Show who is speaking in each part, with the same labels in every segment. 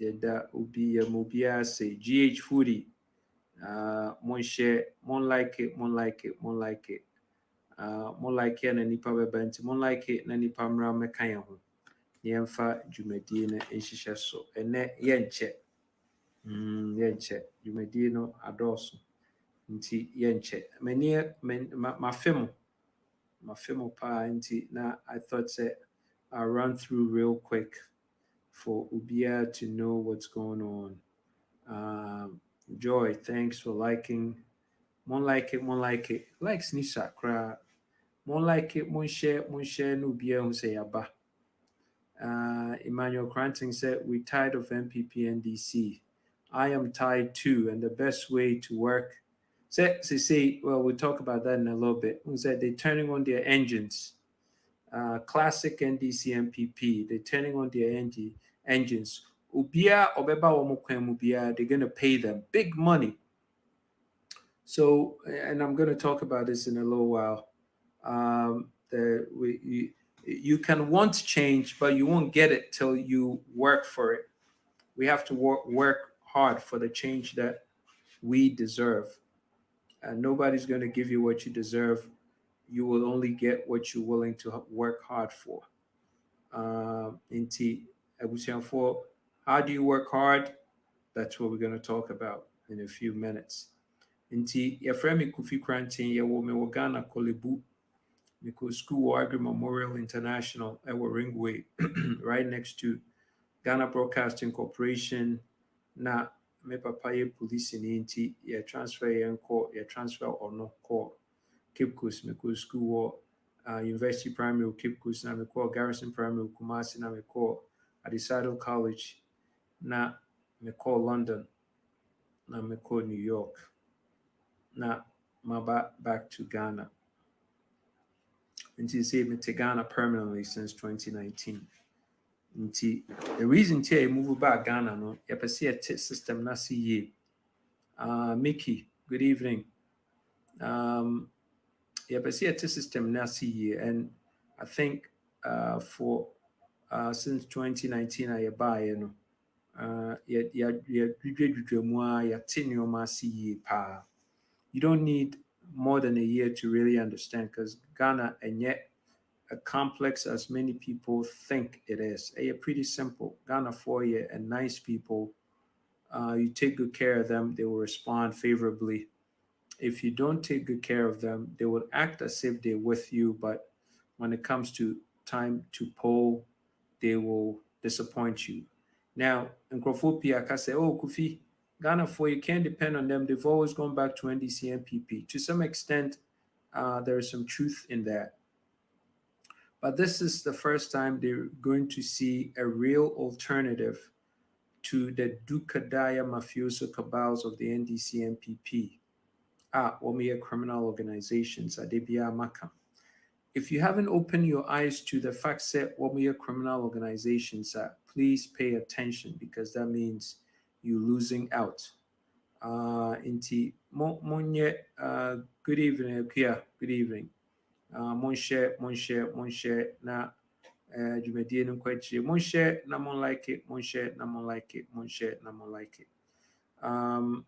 Speaker 1: yɛda obi obiara say GH Foodie. Mon share, mon like it, mon like it, mon like it. Mon like it na nipa bɛba nti mon like it na nipa mmra mmɛka yɛn ho. Yɛmfa dwumadie no nhyehyɛ so. Ɛnɛ yɛnkyɛ. Yɛnkyɛ. Dwumadie no adɔɔso. Nti yɛnkyɛ. Mafe mo paa nti na I thought say I'll run through real quick for Ubia to know what's going on. Joy, thanks for liking. Mon like it, mon like it. Likes Nisa cry. Mon like it, mon share, no Ubia who say yaba. Emmanuel Cranting said, we're tired of MPP and DC. I am tired too, and the best way to work. Say, well, we'll talk about that in a little bit. Who said they're turning on their engines? Classic NDC MPP, they're turning on their engines. Ubia obeba ubia, they're gonna pay them big money. So, and I'm gonna talk about this in a little while. You can want change, but you won't get it till you work for it. We have to work hard for the change that we deserve. And nobody's going to give you what you deserve. You will only get what you're willing to work hard for. Inti, for how do you work hard? That's what we're going to talk about in a few minutes. Inti, your friend Kufi Krantin, ya wo me Ghana Kolebu, because School Agri Memorial International at Ringway, right next to Ghana Broadcasting Corporation. Na me papa ye police ni nti ye transfer ye transfer or no call Cape Coast me ko school University Primary Cape Coast na me call Garrison Primary Kumasi na me call Adisado College na me call London na me call New York na ma back to Ghana. Nti say me to Ghana permanently since 2019. Nti the reason I move back Ghana no yɛpɛ sɛ yɛte system no ase yie. Mickey, good evening. Yɛpɛ sɛ yɛte system no ase yie, and I think for since 2019 a yɛbaeɛ no yɛdwedwadwedwa mu a yɛate nneɛma ase yie paa. You don't need more than a year to really understand, because Ghana ɛnyɛ as complex as many people think it is. They're pretty simple. Ghana for you and nice people. You take good care of them, they will respond favorably. If you don't take good care of them, they will act as if they're with you, but when it comes to time to poll, they will disappoint you. Now, in Krofopia, I say, oh, Kufi, Ghana for you can't depend on them. They've always gone back to NDC MPP. To some extent, there is some truth in that. But this is the first time they're going to see a real alternative to the Dukadaya mafioso cabals of the NDC MPP. Omiya criminal organizations, Adebia Maka. If you haven't opened your eyes to the fact that Omiya criminal organizations, please pay attention, because that means you're losing out. Inti Monye, good evening, Kia, good evening. Mon share, na dwumadie no nkwakyire. Mon share na mon like it, mon share na mon like it, mon share na mon like it. Akua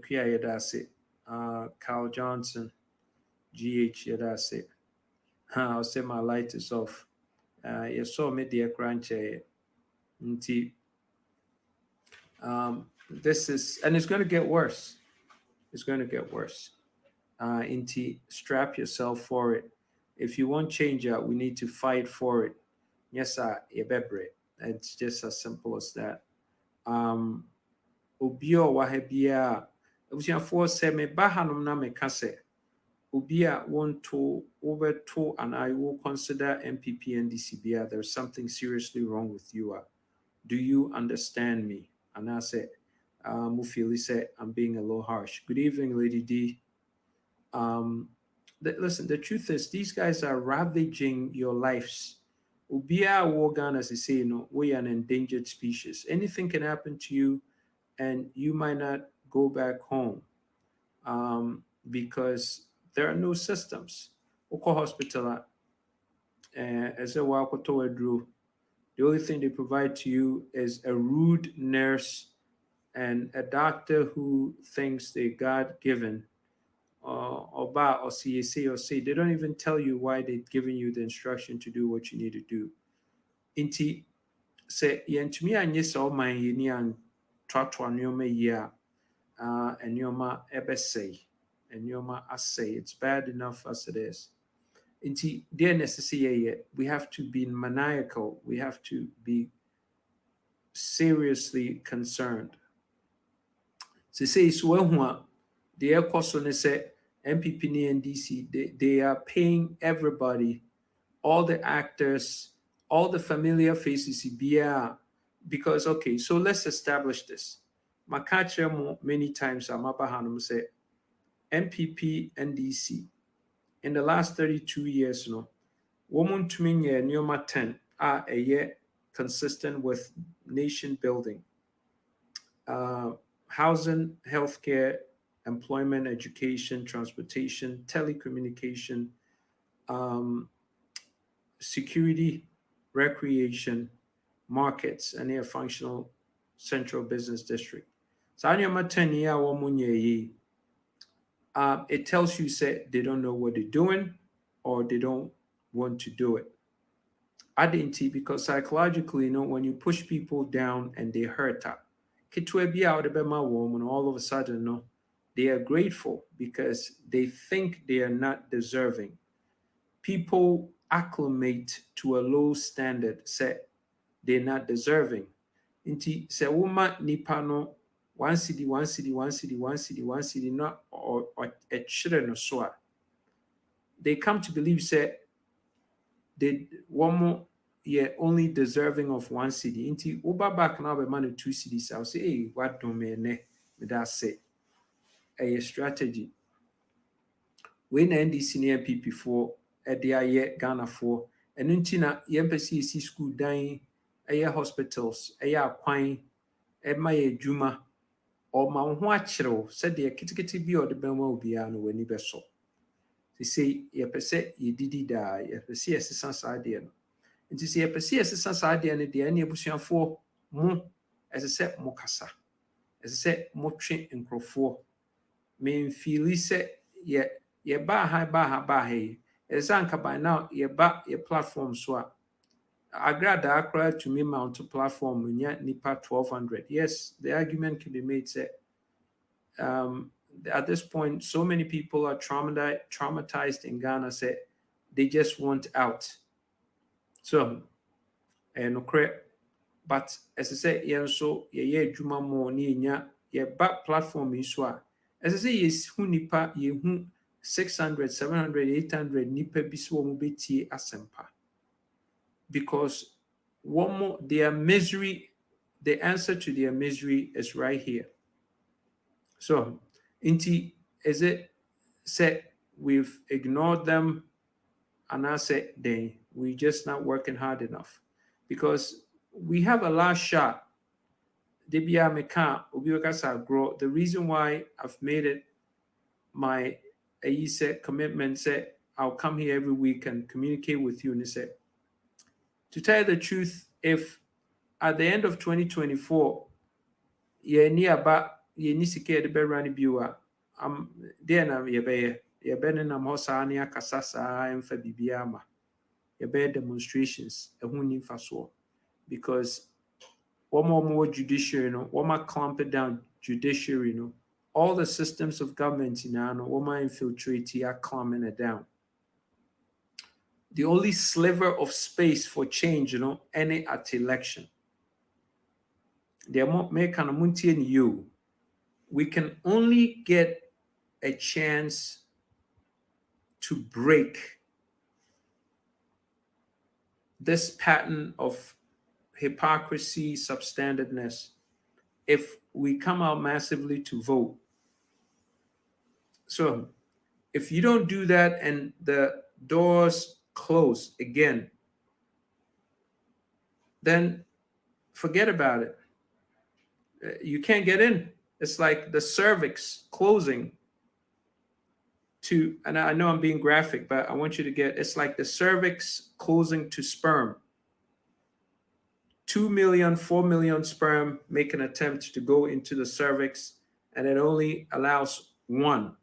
Speaker 1: yɛda ase. Carl Johnson, GH yɛda ase. I'll say my light is off. You saw me dear cranche. Nti this is, and it's going to get worse. It's going to get worse. Inti, strap yourself for it. If you want change out, we need to fight for it. Yes, yebebre. It's just as simple as that. Obio wahebia. Ebusiafo se me bahanum na me kase. Obia want to over to, and I will consider MPP and DCBA. There's something seriously wrong with you. Do you understand me? And I said, Mufili said, I'm being a little harsh. Good evening, Lady D. Listen, the truth is, these guys are ravaging your lives. Ubia Wogan, as they say, we're an endangered species. Anything can happen to you, and you might not go back home because there are no systems. Oko hospital, as a wakoto drew, The only thing they provide to you is a rude nurse and a doctor who thinks they're God given, or ba or CAC or say. They don't even tell you why they're giving you the instruction to do what you need to do. Inti sɛ yɛntumi anyɛ sɛ ɔman yi ni antoatoa nneɛma yie a, nneɛma ɛbɛsɛe, nneɛma asɛe. It's bad enough as it is. Nti deɛ na ɛsɛ sɛ yɛyɛ, we have to be maniacal. We have to be seriously concerned. Sesei so ahu a deɛ ɛkɔ so ne sɛ MPP ne NDC, they are paying everybody, all the actors, all the familiar faces biara, because okay, so let's establish this. Maka kyerɛ mo many times a maba hanom sɛ MPP NDC in the last 32 years no, wɔn ntumi nyɛ nneɛma 10 a ɛyɛ consistent with nation building, housing, healthcare, employment, education, transportation, telecommunication, security, recreation, markets, and a functional central business district. So nneɛma 10 yi a wɔn nyɛ yi, it tells you say they don't know what they're doing or they don't want to do it. I didn't, because psychologically, when you push people down and they hurt that, and all of a sudden, no, they are grateful because they think they are not deserving. People acclimate to a low standard, say they're not deserving. Inti se woma nipa no 1 cedi, 1 cedi, 1 cedi, 1 cedi, 1 cedi, not or a children or so. They come to believe say they one more only deserving of 1 cedi. Inti uba back now be man 2 cedis. I'll say, hey, what do me ne? That say a strategy. When NDC near NPP for a dia Ghana for and untina yempesi school dying hospitals, kwan, my juma, or ma ho akyerɛw sɛdeɛ ketekete bi a ɔde bɛma obiara no w'ani bɛsɔ. Sɛ yɛpɛ sɛ yɛdidi daa, yɛpɛ sɛ yɛsesa saa adeɛ no. Nti sɛ yɛpɛ sɛ yɛsesa saa adeɛ no deɛ, ɛne abusuafoɔ mo ɛsɛ sɛ mo kasa, ɛsɛ sɛ motwe nkurɔfoɔ. Memfeeli sɛ yɛba ha yi, ɛsɛ sɛ anka by now yɛba yɛ platform so a Agrada Accra to me mount platform nipa 1,200. Yes, the argument can be made that at this point, so many people are traumatized in Ghana, say they just want out. So, and but as I say, yeah, so juma mo ni back platform is as I say, yes, who nipa ye 600, 700, 800 nipa biswo mubeti asempa. Because one more, their misery, the answer to their misery is right here. So, inti, is it said we've ignored them, and I said we just not working hard enough, because we have a last shot. The reason why I've made it my commitment, say I'll come here every week and communicate with you, and say, to tell you the truth, if at the end of 2024, then I'm demonstrations, because one more judiciary, one more clamp down judiciary, all the systems of government one more infiltrate, are clamping it down. The only sliver of space for change, any at election. We can only get a chance to break this pattern of hypocrisy, substandardness, if we come out massively to vote. So if you don't do that and the doors close again, then forget about it. You can't get in. It's like the cervix closing to, and I know I'm being graphic, but I want you to get, it's like the cervix closing to sperm. 2 million, 4 million sperm make an attempt to go into the cervix, and it only allows one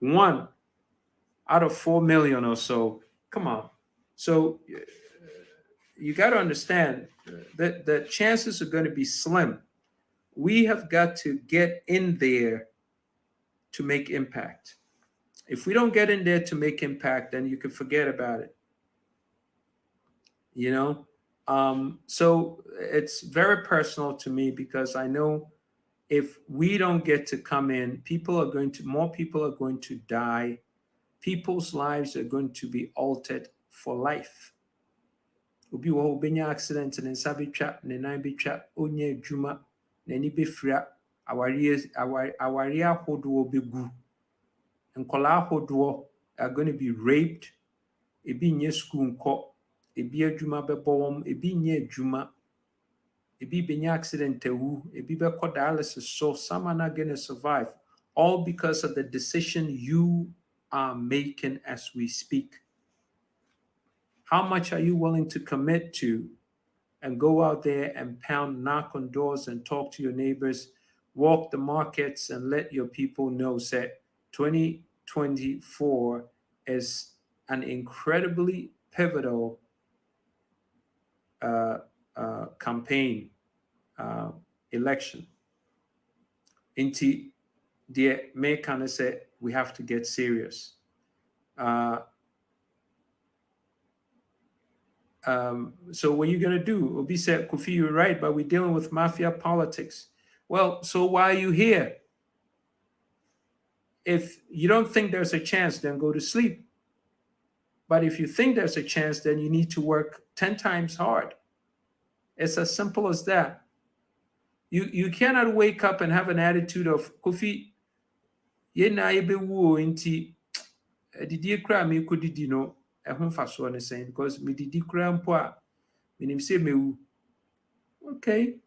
Speaker 1: out of 4 million or so. Come on. So you got to understand that the chances are going to be slim. We have got to get in there to make impact. If we don't get in there to make impact, then you can forget about it. You know? So it's very personal to me because I know if we don't get to come in, more people are going to die. People's lives are going to be altered for life. Obi wo benya accident ne nsa betwa ne nan betwa onye adwuma n'ani befira aware ahodoɔ begu. Nkɔla ahodoɔ are going to be raped. Ebi nye school nkɔ, ebi adwuma bɛbɔ wɔm, ebi nye adwuma. Ebi benya accident ewu, ebi bɛkɔ dialysis, so some are not going to survive, all because of the decision you are making as we speak. How much are you willing to commit to and go out there and pound, knock on doors and talk to your neighbors, walk the markets and let your people know that 2024 is an incredibly pivotal campaign, election. Inti the may kind of say we have to get serious. So what are you gonna do? Obi said, Kofi, you're right, but we're dealing with mafia politics. Well, so why are you here? If you don't think there's a chance, then go to sleep. But if you think there's a chance, then you need to work 10 times hard. It's as simple as that. You cannot wake up and have an attitude of Kofi, yena ebe wo inti didi kra me kodidi no ehun faso ne saying because me didi kra mpo a menim say mewu. Okay.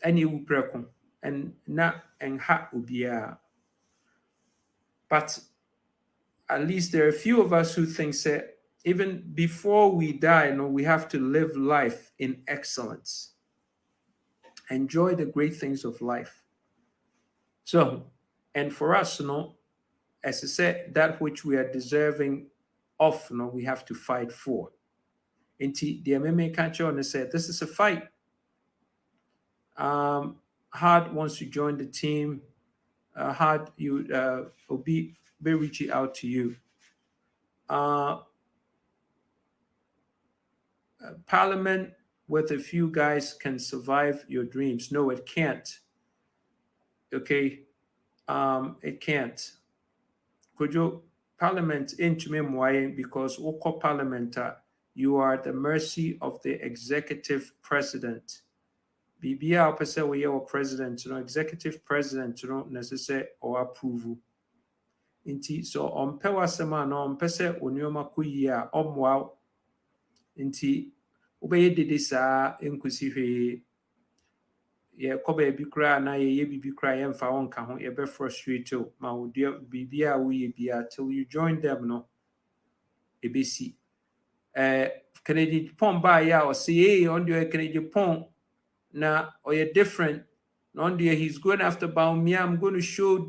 Speaker 1: Any wu preko and na enha obia. But at least there are a few of us who think that even before we die, we have to live life in excellence. Enjoy the great things of life. So, and for us, as I said, that which we are deserving of, we have to fight for. And the MMA culture said, this is a fight. Hard wants to join the team. Hard, you will be reaching out to you. Parliament with a few guys can survive your dreams. No, it can't. Okay, it can't. Could you Parliament into me because Oko Parliament, you are at the mercy of the executive president. BBA opposite we are president, executive president, necessary or approval. Inti so on pewasema no on pese onyoma kuyi omwa nti obeye dede saa enkusi hwe ye koba bi kra na ye bibi kra ye mfa wonka ho ye be frustrate ma wodia bibia wo ye bia till you join them ebesi Kennedy Pon ba ya o say on the Kennedy Pon na or ye different on the he's going after Baumia. I'm going to show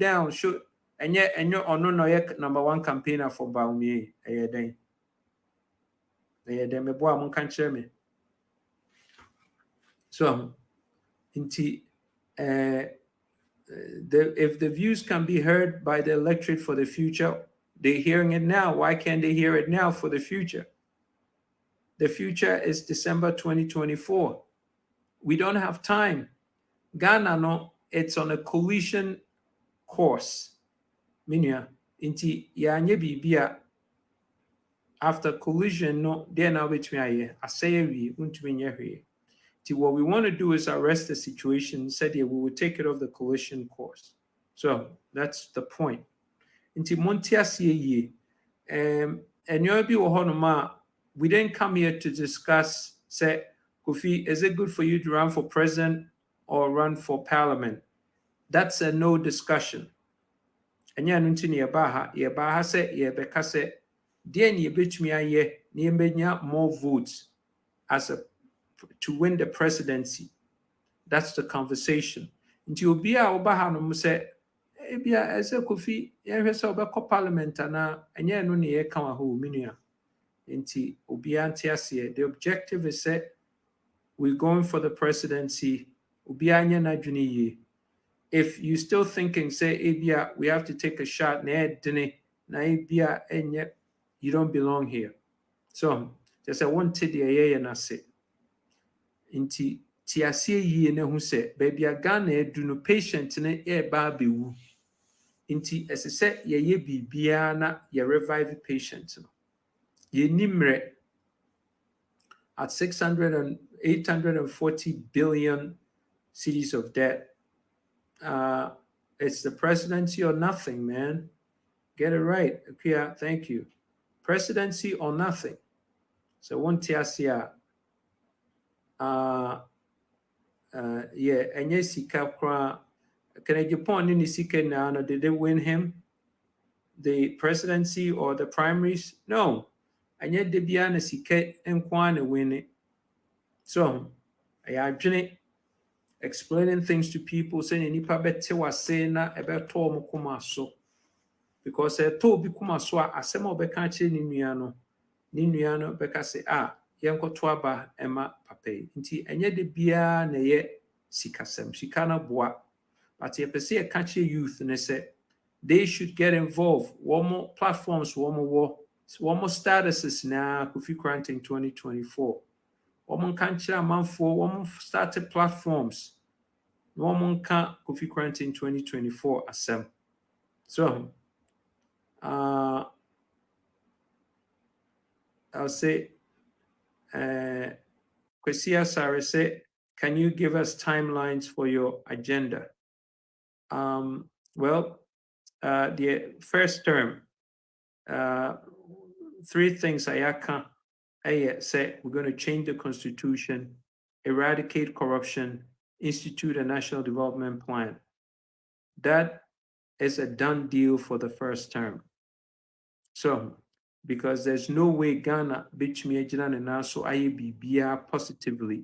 Speaker 1: and yet no number one campaigner for Baumia then me boy mon can share me. So if the views can be heard by the electorate for the future, they're hearing it now. Why can't they hear it now for the future? The future is December 2024. We don't have time. Ghana, it's on a collision course. Minya, inti yanye bibia after collision, they're now between I say we what we want to do is arrest the situation, said we will take it off the collision course. So that's the point. Inti Montiasi and we didn't come here to discuss, say, Kofi, is it good for you to run for president or run for parliament? That's a no discussion. And ya nuntini yabaha se yabeka se dien yebetumi aye ni more votes as a to win the presidency. That's the conversation. Nti obi a woba hanom sɛ ebia ɛsɛ Kofi yɛhwɛ sɛ ɔbɛkɔ parliament anaa ɛnyɛ no ne yɛka wɔ hɔ me nua. Nti obiara nte aseɛ. The objective is that we're going for the presidency. Obiara nyɛ n'adwene yie. If you still thinking say ebia we have to take a shot na ɛdene na ebia ɛnyɛ, you don't belong here. So just I want to the yɛyɛ n'ase. Nti ti aseɛ yie na hu sɛ baabi a Ghana edu no patient ne ɛreba abɛwu. Nti ɛsɛ sɛ yɛyɛ biribiara na yɛ revive patient no. Yɛni mmerɛ at 840 billion cedis of debt. It's the presidency or nothing, man. Get it right. Okay, thank you. Presidency or nothing. So one tiasia. Yeah, and yes, sika kra. Can I Japan in the sika now? Did they win him the presidency or the primaries? No. And yet, the Biana sika and kwana win it. So, I actually explaining things to people saying nipa bete was saying na ebeto mo kuma so, because to bi kuma so asem obeka kire ni nua no beka say yenkoto aba ema papa nti enye de bia na ye sikasem sika na boa, but ye pese ye ka kire youth ne say they should get involved. One more platforms, one more statuses na Kofi Quarantine 2024. One country amanfo, one started platforms. One can Kofi Quarantine 2024 asem. So I'll say Kwesia Sare say, can you give us timelines for your agenda? Well, the first term, 3 things Ayaka said we're going to change the constitution, eradicate corruption, institute a national development plan. That is a done deal for the first term. So, because there's no way Ghana bitch me and also IABBR positively.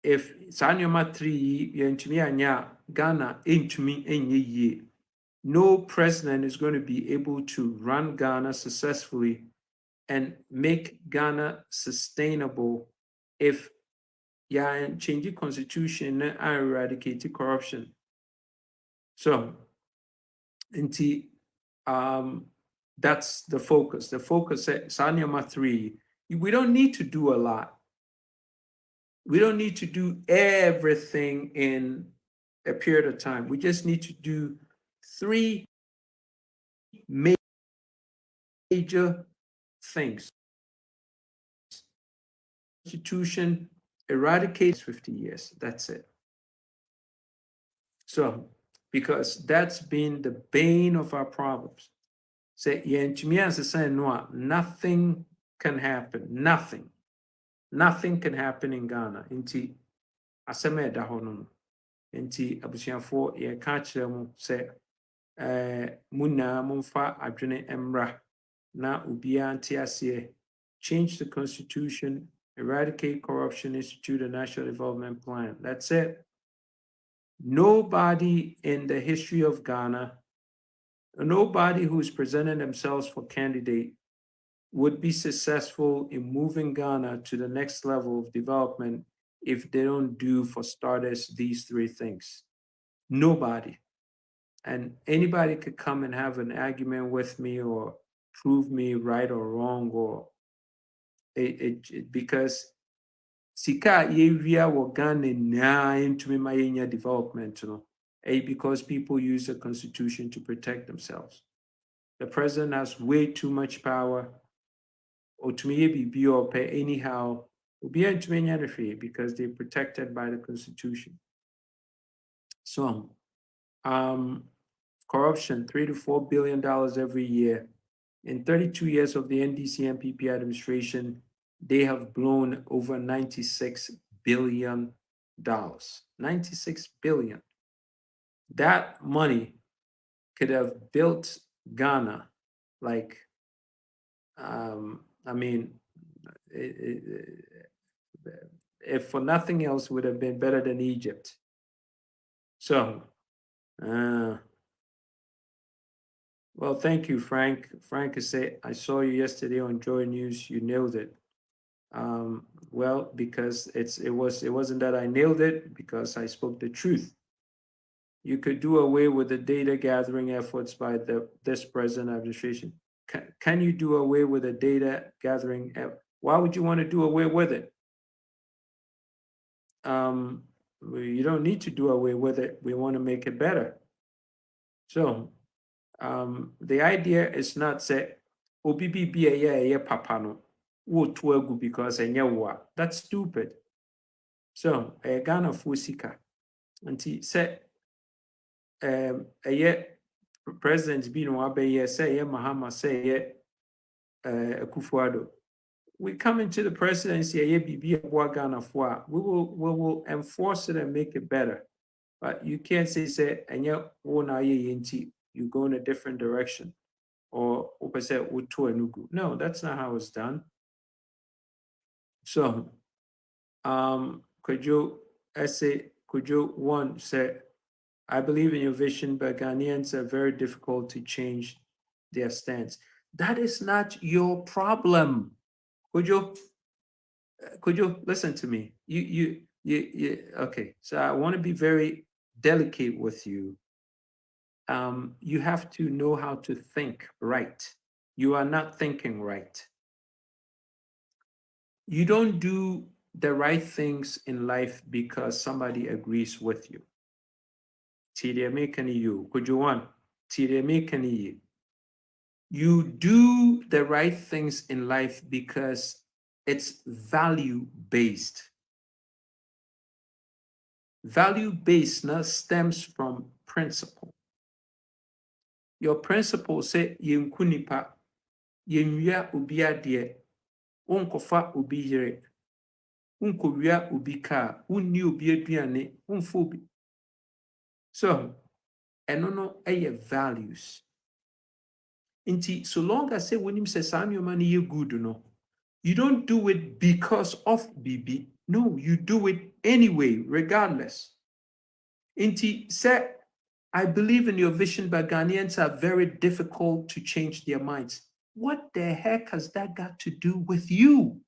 Speaker 1: If Sanyoma 3 yentumi anya Ghana entumi enye ye, no president is going to be able to run Ghana successfully and make Ghana sustainable if change the constitution and eradicate corruption. So, that's the focus. The focus at Sanyama 3, we don't need to do a lot. We don't need to do everything in a period of time. We just need to do 3 major things. Constitution, eradicate 50 years. That's it. So, because that's been the bane of our problems. Say, nothing can happen. Nothing. Nothing can happen in Ghana. Inti aseme da hono. Inti abusiafo ye ka kire mu se muna mumfa adwene emra na ubia nte ase, change the constitution, eradicate corruption, institute a national development plan. That's it. Nobody in the history of Ghana, nobody who's presented themselves for candidate would be successful in moving Ghana to the next level of development if they don't do, for starters, these 3 things. Nobody. And anybody could come and have an argument with me or prove me right or wrong, or because sika yewia wo Ghana na into my development, because people use the constitution to protect themselves. The president has way too much power. Or to me, be or pay anyhow, will be because they're protected by the constitution. So, corruption, $3 to $4 billion every year. In 32 years of the NDC MPP administration, they have blown over $96 billion. 96 billion. That money could have built Ghana like, if for nothing else, would have been better than Egypt. So, well, thank you, Frank. Frank is say, I saw you yesterday on Joy News. You nailed it. Well, because it wasn't that I nailed it, because I spoke the truth. You could do away with the data gathering efforts by this present administration. Can you do away with the data gathering? Why would you want to do away with it? You don't need to do away with it. We want to make it better. So the idea is not say obi papa no because that's stupid. So Ghana fusika until say president bi no abeye say Mahama say Akufo-Addo. We come into the presidency Ghana for we will enforce it and make it better. But you can't say you go in a different direction or no, that's not how it's done. So could you one say, I believe in your vision, but Ghanaians are very difficult to change their stance. That is not your problem. Could you listen to me? You okay. So I want to be very delicate with you. You have to know how to think right. You are not thinking right. You don't do the right things in life because somebody agrees with you. You do the right things in life because it's value-based. Value-based stems from principle. Your principle say yenkunipa, yenwia obi ade, unkofa obi yere, unkowia obi ka, unni obi aduane, unfo obi. So, eno values. Inti, so long as say when him says money you good no, you don't do it because of BB. No, you do it anyway, regardless. Inti, say I believe in your vision, but Ghanaians are very difficult to change their minds. What the heck has that got to do with you?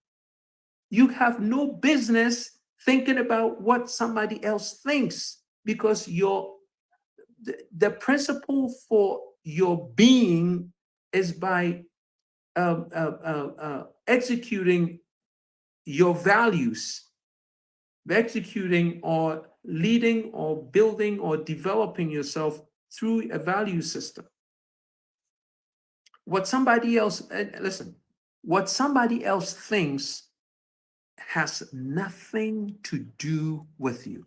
Speaker 1: You have no business thinking about what somebody else thinks, because the principle for your being is by executing your values, executing or leading or building or developing yourself through a value system. What somebody else, listen, what somebody else thinks has nothing to do with you.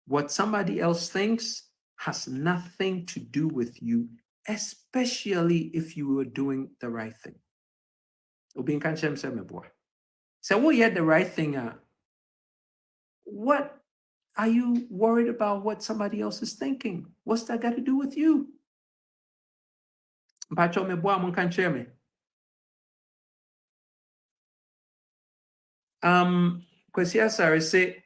Speaker 1: What somebody else thinks has nothing to do with you, especially if you were doing the right thing. So we had the right thing. What are you worried about what somebody else is thinking? What's that got to do with you? Kwesi Asare say,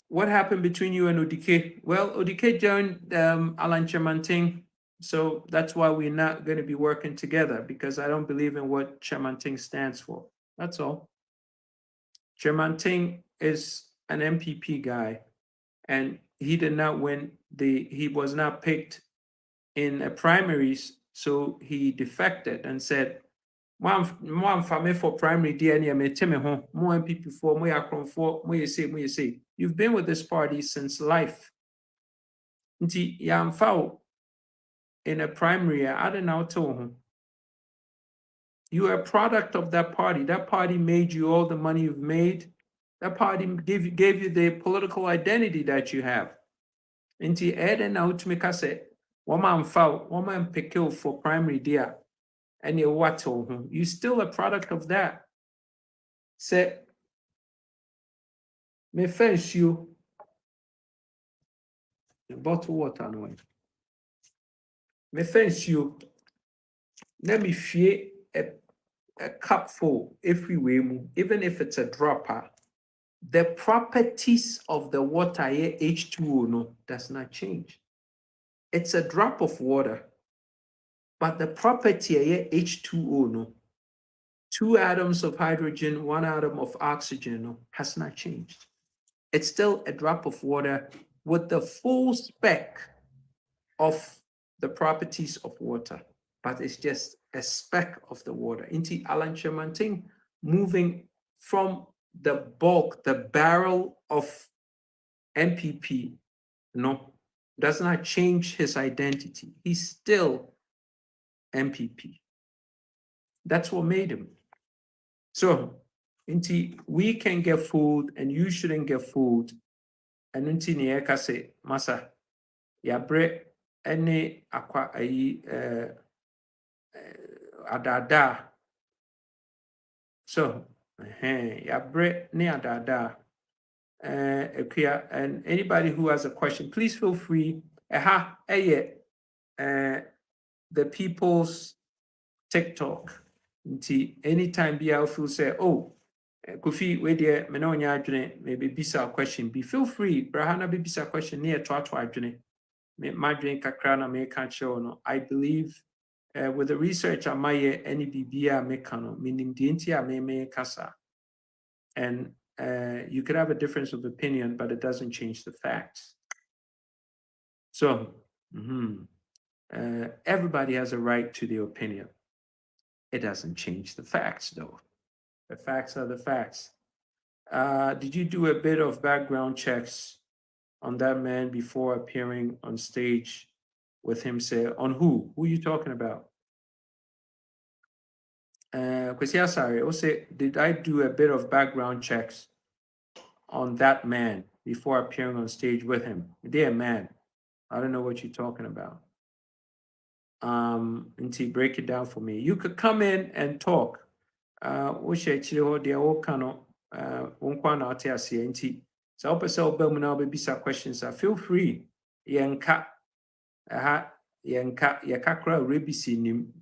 Speaker 1: what happened between you and Odike? Well, Odike joined Alan Chamanting, so that's why we're not going to be working together, because I don't believe in what Chamanting stands for. That's all. Chamanting is an MPP guy, and he did not win he was not picked in a primaries, so he defected and said, Mo for primary DNA, more MPP for more Akron for more you say. You've been with this party since life. Nti yamfao in a primary, I don't know to you are a product of that party. That party made you all the money you've made. That party gave you the political identity that you have. Nti eden na utmika say, woman pickle for primary dia. And you're still a product of that. Say, me fence you bottle water no. Me fence you Let me fear a cup full if we were, even if it's a dropper, the properties of the water H2O no does not change. It's a drop of water, but the property H2O no, 2 atoms of hydrogen, 1 atom of oxygen no, has not changed. It's still a drop of water with the full spec of the properties of water, but it's just a speck of the water. Into Alan Chemanting moving from the bulk, the barrel of MPP, no, does not change his identity. He's still MPP. That's what made him. So, Inti, we can get food and you shouldn't get food. And Inti Nieka say, Masa, yabre ene akwa ayi adada. So, yabre ne adada. And anybody who has a question, please feel free. The people's TikTok. Anytime be out feel say, oh, Kofi, wait there, me no nya adwene, maybe bisa question. Be feel free. Brahana be bisa question near to adwene. Me madwene kakra na me can show no. I believe with the research I might any bibia mekano, meaning the intia me kasa. And you could have a difference of opinion, but it doesn't change the facts. So everybody has a right to their opinion. It doesn't change the facts, though. The facts are the facts. Did you do a bit of background checks on that man before appearing on stage with him? Say, on who? Who are you talking about? Sorry, also, did I do a bit of background checks on that man before appearing on stage with him? They're a man. I don't know what you're talking about. Until break it down for me. You could come in and talk. So questions. Feel free. Yenka rebisi nim.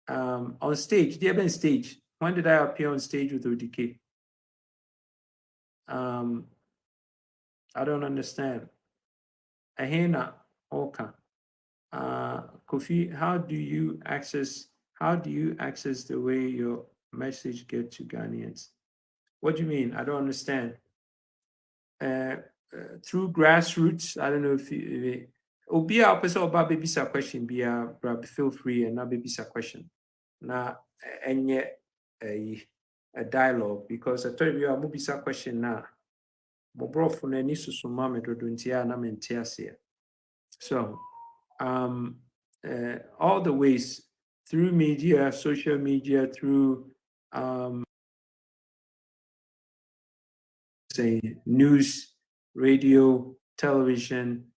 Speaker 1: On stage, dear Ben stage. When did I appear on stage with ODK? I don't understand. Ahena Oka. Kofi, how do you access the way your message get to Ghanaians? What do you mean? I don't understand. Through grassroots, I don't know if you Obia opposite about baby sa question be feel free and not baby sa question. Now any a dialogue because I told you a movie sa question now. Mo bro for any susuma me do ntia na mentia. So all the ways through media, social media, through say news, radio, television,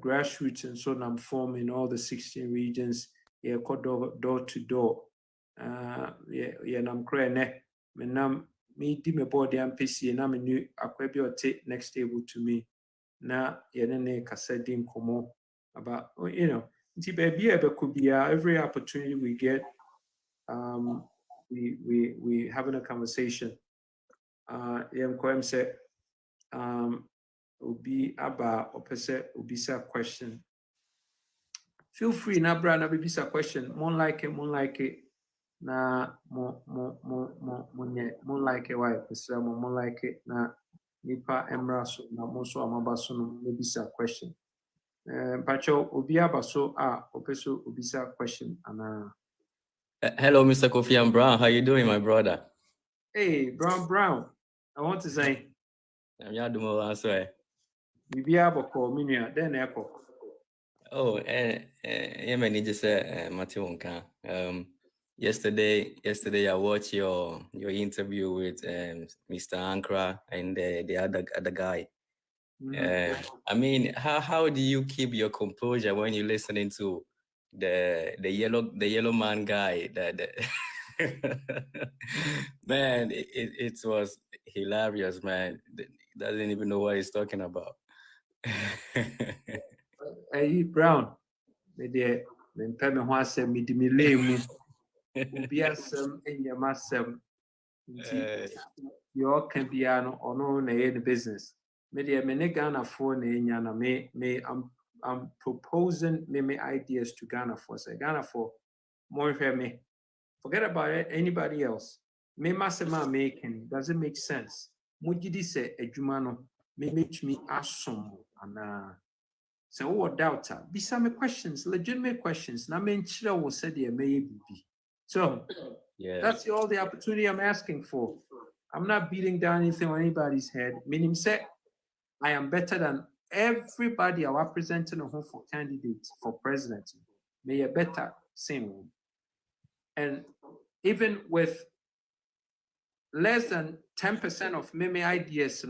Speaker 1: grassroots, and so on form in all the 16 regions. Yeah, door to door. Yeah, nam krene. Menam me di me body and PC na me new akwebi or take next table to me. Na yenene kasedi nkomo about you know. Could be every opportunity we get, we having a conversation. Say, Obi Aba Opese Obisa question. Feel free, na bra na bibisa question. More like it. Na more like it. Why? More like it. Na nipa emraso na moso amabaso no bibisa question. Pacho Obi Aba so Opeso Obisa question ana.
Speaker 2: Hello, Mr. Kofi and Brown. How you doing, my brother?
Speaker 1: Hey, Brown. I want to say.
Speaker 2: I'm not doing well, answer.
Speaker 1: Bibi aboko minia then echo.
Speaker 2: Oh, yeah, man, just said Matthew. Yesterday I watched your interview with Mr. Ankara and the other guy. I mean, how do you keep your composure when you're listening to the yellow man guy? Man, it was hilarious, man. Doesn't even know what he's talking about.
Speaker 1: Hey, Brown, the mempɛ me ho asɛm medi me lane mu obi asɛm ɛnyɛ m'asɛm nti deɛ ɔka biara no ɔno na ɛyɛ ne business me deɛ me ne Ghanafoɔ na ɛnya na I'm proposing me ideas to Ghanafoɔ sɛ Ghanafoɔ monhwɛ me forget about anybody else me m'asɛm a making doesn't make sense mogye di sɛ adwuma no me asom anaa sɛ wowɔ doubt a bisa me questions legitimate questions na menkyerɛ wo sɛdeɛ mɛyɛ biribi so that's all the opportunity I'm asking for. I'm not beating down anything on anybody's head. Meaning, say, I am better than everybody I representing who for candidates for president. May a better same. And even with less than 10% of me ideas,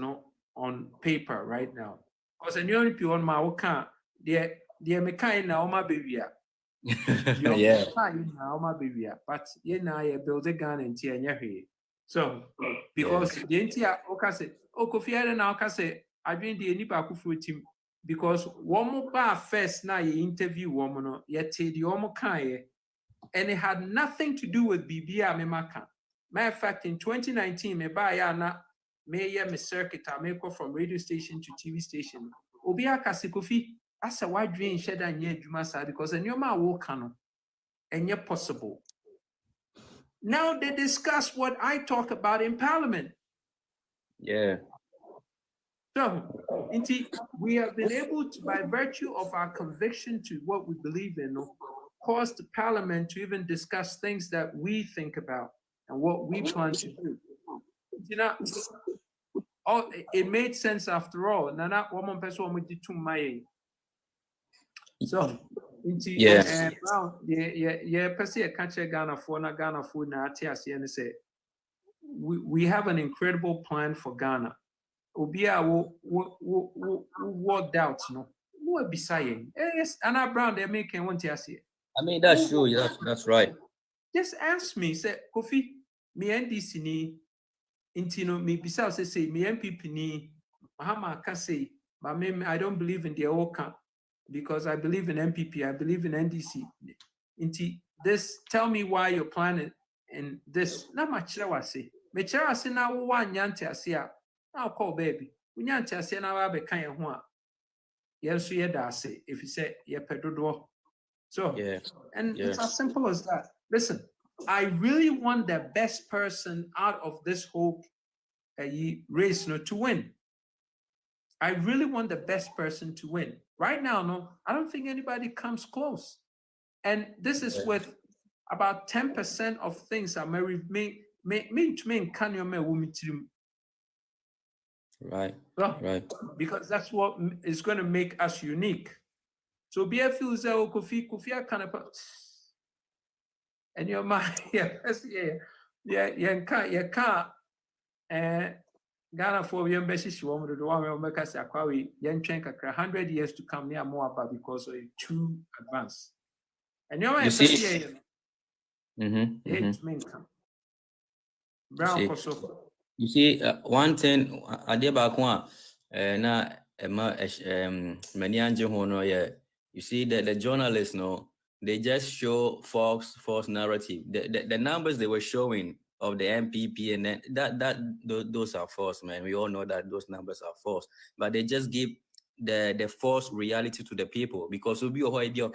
Speaker 1: on paper right now. Because I know people on my work, they me kind now my baby.
Speaker 2: Yeah.
Speaker 1: But you build a gun and tear so because the entire say, oh Kofi Ade now say I been the nipa kufu team because one more bar first now you interview woman no yet the omo kan and it had nothing to do with BBA memaka. Matter of fact, in 2019, me buy na me circuit I make from radio station to TV station. Obia kasi Kofi asa wadwe nhye da nye adwuma sa because enyoma wo kano enye possible. Now they discuss what I talk about in Parliament.
Speaker 2: Yeah.
Speaker 1: So, we have been able to, by virtue of our conviction to what we believe in, cause the Parliament to even discuss things that we think about and what we plan to do. It made sense after all. Nana woman person with the two my. So. Brown, Ghana for na we have an incredible plan for Ghana. Obia what doubts no be saying yes and Brown they making one to see.
Speaker 2: I mean that's true. That's right.
Speaker 1: Just ask me say Kofi me NDC ni intino me bisa say me MPP ni Mahama can say but me I don't believe in the whole camp. Because I believe in MPP, I believe in NDC. This, tell me why you're planning in this. Not much I say. Me chera say na one yante asia. Now call baby. We yante asia na wa be kan ye ho a. Yes, so da say if you say ye pedodo. So it's as simple as that. Listen, I really want the best person out of this whole race to win. I really want the best person to win. Right now, no, I don't think anybody comes close. And this is with about 10% of things that
Speaker 2: Right.
Speaker 1: Right. Because that's what is going to make us unique. So be a few Kofi kind of and your mind, you can't Ghana for young Beshish woman, the one we make us acquire young Chenka 100 years to come near more about because of too advanced. And you see, Brown
Speaker 2: you see, one thing I did back one, na many you see that the journalists they just show false narrative. The numbers they were showing of the MPP and then those are false, man. We all know that those numbers are false, but they just give the false reality to the people because we'll be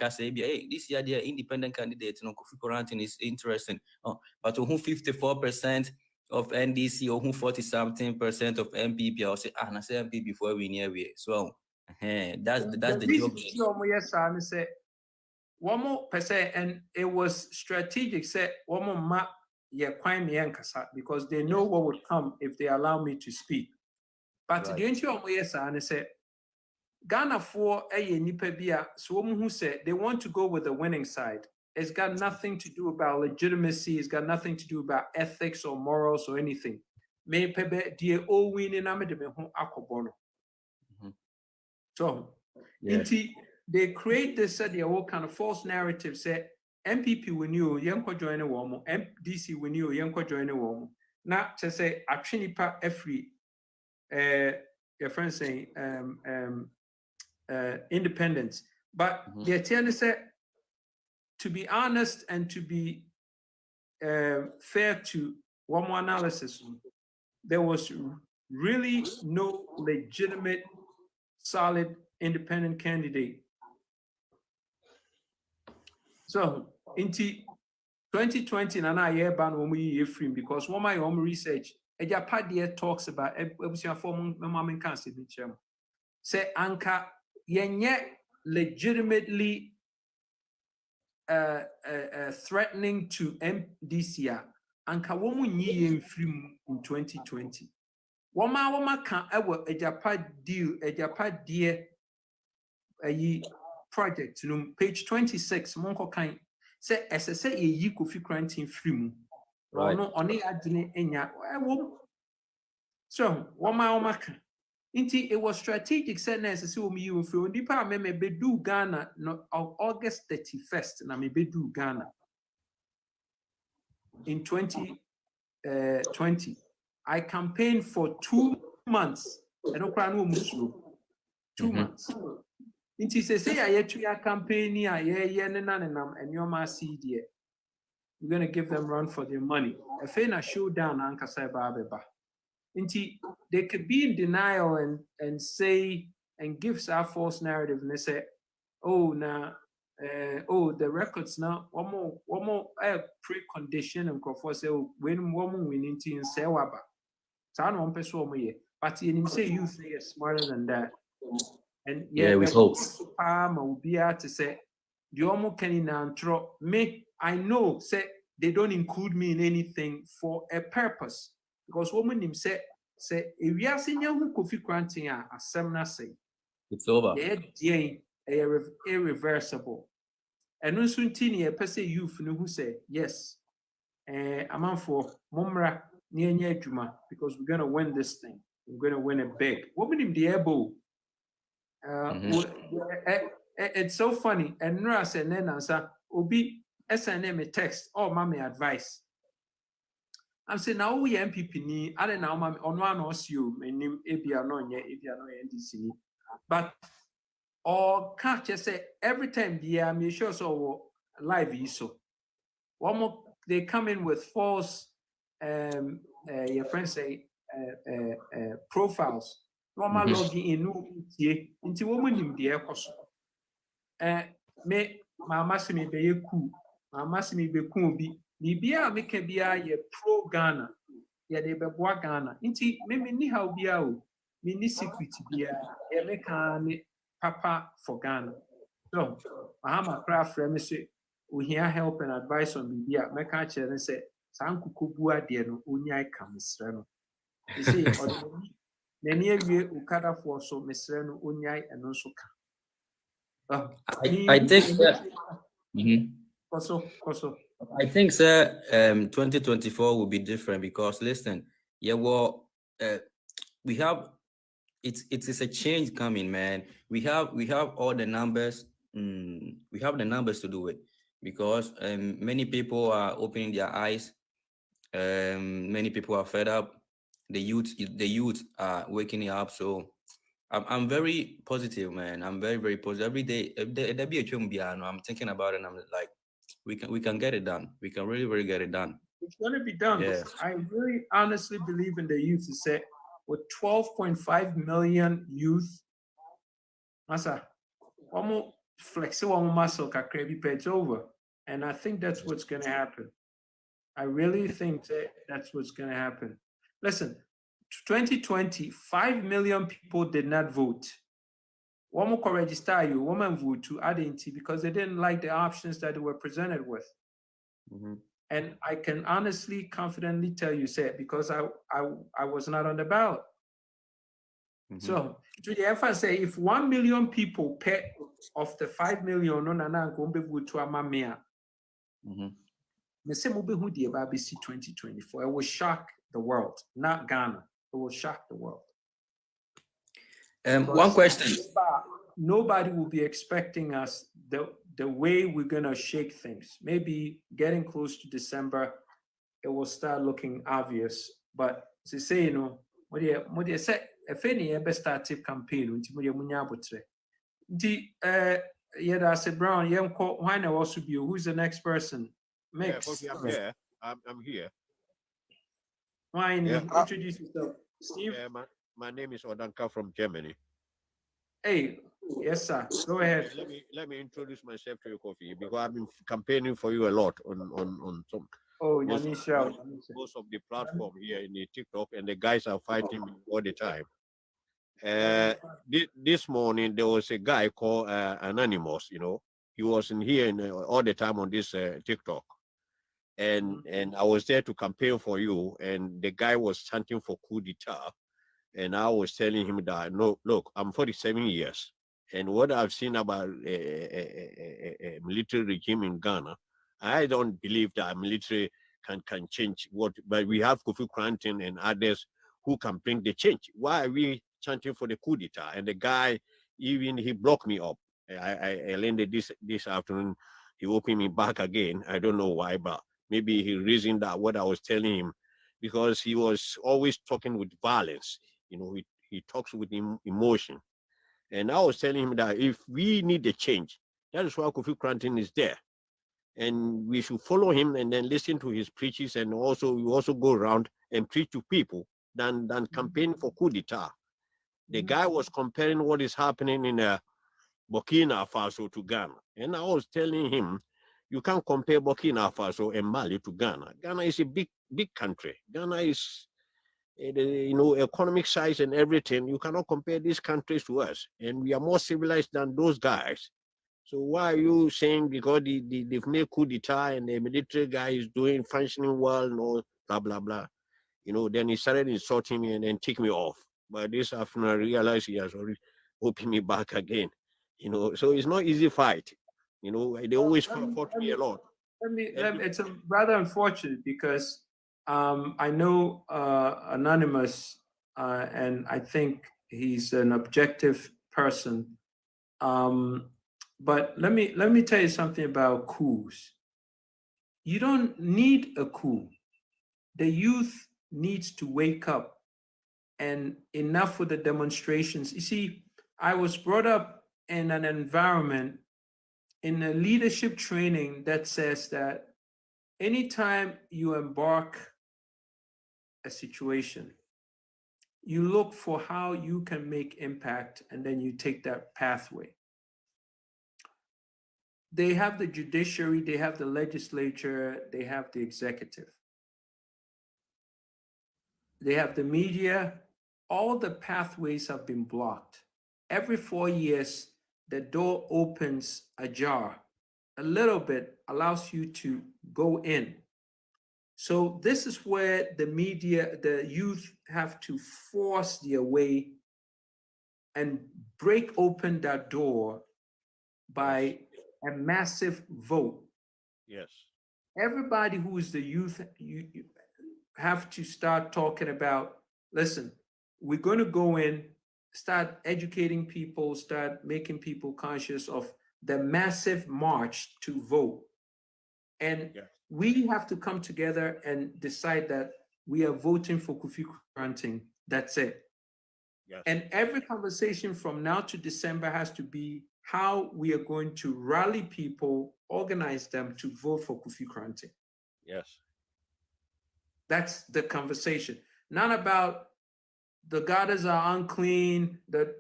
Speaker 2: say, hey, this year the independent candidate, Kofi Korantin is interesting. But who 54% of NDC or who 40-something% of MPP, I'll say, I say MPP before we near we. So that's the job.
Speaker 1: Yes, I say 1 more percent, and it was strategic. Say 1 more map. Yeah, because they know what would come if they allow me to speak. But the interview yes, and say Ghana for a nipebia, so who said they want to go with the winning side. It's got nothing to do about legitimacy, it's got nothing to do about ethics or morals or anything. May pebe die all winning akobono. So they create this their whole kind of false narrative, say MPP we knew yanko join a woman, MDC we knew yanko join a woman. Now to say actually every your friend saying independence. But the attorney said to be honest and to be fair to one more analysis, there was really no legitimate, solid, independent candidate. So, into 2020, and I hear ban when we free because one my own research, Ejapadia talks about say anka yenye legitimately threatening to MDC anka womu nyi free in 2020. Wama kan ewo Ejapadia project no page 26 monko kan say SSA ye Kofi Korankye free mu.
Speaker 2: Right.
Speaker 1: No oni adine enya so wama kan inti it was strategic said na SSA wo mi free onipa me bedu Ghana no August 31st na me bedu Ghana in 2020. I campaigned for 2 months and okra no musuo 2 months. Inti say ayetu ya campaign ya ye ne nanenam enyoma CD. We're going to give them run for their money. A fair showdown ankasa ba. Inti they could be in denial and say and give our false narrative and they say, oh now the records now one more precondition and say oh, when one winning team say waba. So one person but you say youth is smarter than that. And
Speaker 2: yeah, we hope.
Speaker 1: Will be able to say, the Omo Kenny me, I know, say they don't include me in anything for a purpose. Because woman him say, if we are seeing who Kofi Korankye a semna say,
Speaker 2: it's over.
Speaker 1: They're irreversible. And no soon tini a person youth who say, yes, I'm on for Mumra near Juma because we're going to win this thing. We're going to win it big. Woman him the able. It's so funny. And Nura said, "Nenansa Obi SNM a text or mommy advice." I'm saying now we MPP ni. I don't know, mommy on one or you. My name ABR no NDC. But or can't just say every time the I'm sure so live so. One more they come in with false your friends say profiles. Normal login in into woman in the air cost. Me, my me be cool. My me be cool be. Nibia make a be a pro Ghana. Ya de be boa Ghana. Inti me ni how be a me ni secret be a make papa for Ghana. So, I have a craft friend me say we hear help and advice on Bibia. Make a chair and say, Sanku bua dear no unyai comes. You see, Nani we ukada for so Mr. Unyai and also
Speaker 2: I think I think sir 2024 will be different because listen, yeah, well we have it is a change coming, man. We have all the numbers, we have the numbers to do it because many people are opening their eyes, many people are fed up. The youth are waking up. So I'm very positive, man. I'm very, very positive. Every day I'm thinking about it and I'm like, we can get it done. We can really, really get it done.
Speaker 1: It's gonna be done.
Speaker 2: Yeah.
Speaker 1: I really honestly believe in the youth to say with 12.5 million youth, masa, almost flexible muscle kakrebi it's over. And I think that's what's gonna happen. I really think that's what's gonna happen. Listen, 2020, 5 million people did not vote. One more register you, woman vote to identity because they didn't like the options that they were presented with. And I can honestly, confidently tell you, say, because I was not on the ballot. So to the effort say, if 1 million people pay of the 5 million, no, go vote to Amamia. Me say mo be who the BBC 2024. It will shock the world, not Ghana. It will shock the world.
Speaker 2: One question.
Speaker 1: Nobody will be expecting us the way we're gonna shake things. Maybe getting close to December, it will start looking obvious. But to say, you know, what do you say? If any ever started campaign, Yeah, that's it, Brown. Yeah, why now also be who's the next person?
Speaker 3: Yeah,
Speaker 1: Mix.
Speaker 3: Kofi, I'm here. I'm here.
Speaker 1: Why
Speaker 3: Yeah.
Speaker 1: introduce yourself? Steve?
Speaker 3: Yeah, my name is Odanka from Germany.
Speaker 1: Hey, yes, sir. Go ahead.
Speaker 3: Let me introduce myself to you, Kofi, because I've been campaigning for you a lot on some
Speaker 1: Oh,
Speaker 3: most,
Speaker 1: Yanisha.
Speaker 3: most of the platform here in the TikTok, and the guys are fighting me all the time. This morning there was a guy called Anonymous. He was in here all the time on this TikTok, and I was there to campaign for you, and the guy was chanting for coup d'etat, and I was telling him that no, look, I'm 47 years, and what I've seen about a military regime in Ghana, I don't believe that a military can change what, but we have Kofi Cranton and others who can bring the change. Why are we chanting for the coup d'etat? And the guy, even he blocked me up. I landed this afternoon. He opened me back again. I don't know why, but maybe he reasoned that what I was telling him, because he was always talking with violence. He talks with emotion. And I was telling him that if we need a change, that is why Kofi Cranton is there. And we should follow him and then listen to his preaches, and we also go around and preach to people than campaign for coup d'etat. The guy was comparing what is happening in Burkina Faso to Ghana. And I was telling him, you can't compare Burkina Faso and Mali to Ghana. Ghana is a big country. Ghana is, economic size and everything. You cannot compare these countries to us. And we are more civilized than those guys. So why are you saying because they've made coup d'etat and the military guy is doing functioning well and all blah, blah, blah. Then he started insulting me and then take me off. But this afternoon I realized he has already opened me back again. So it's not easy fight. They always fought me a lot.
Speaker 1: It's rather unfortunate because I know Anonymous, and I think he's an objective person. But let me tell you something about coups. You don't need a coup. The youth needs to wake up, and enough with the demonstrations. You see, I was brought up in an environment in a leadership training that says that anytime you embark a situation, you look for how you can make impact, and then you take that pathway. They have the judiciary, they have the legislature, they have the executive, they have the media. All the pathways have been blocked. Every 4 years, the door opens ajar. A little bit allows you to go in. So this is where the media, the youth have to force their way and break open that door by a massive vote.
Speaker 3: Yes.
Speaker 1: Everybody who is the youth, you have to start talking about, listen, we're going to go in, start educating people, start making people conscious of the massive march to vote. And we have to come together and decide that we are voting for Kofi Cranton. That's it.
Speaker 3: Yes.
Speaker 1: And every conversation from now to December has to be how we are going to rally people, organize them to vote for Kofi Cranton.
Speaker 3: Yes.
Speaker 1: That's the conversation. Not about the goddess are unclean.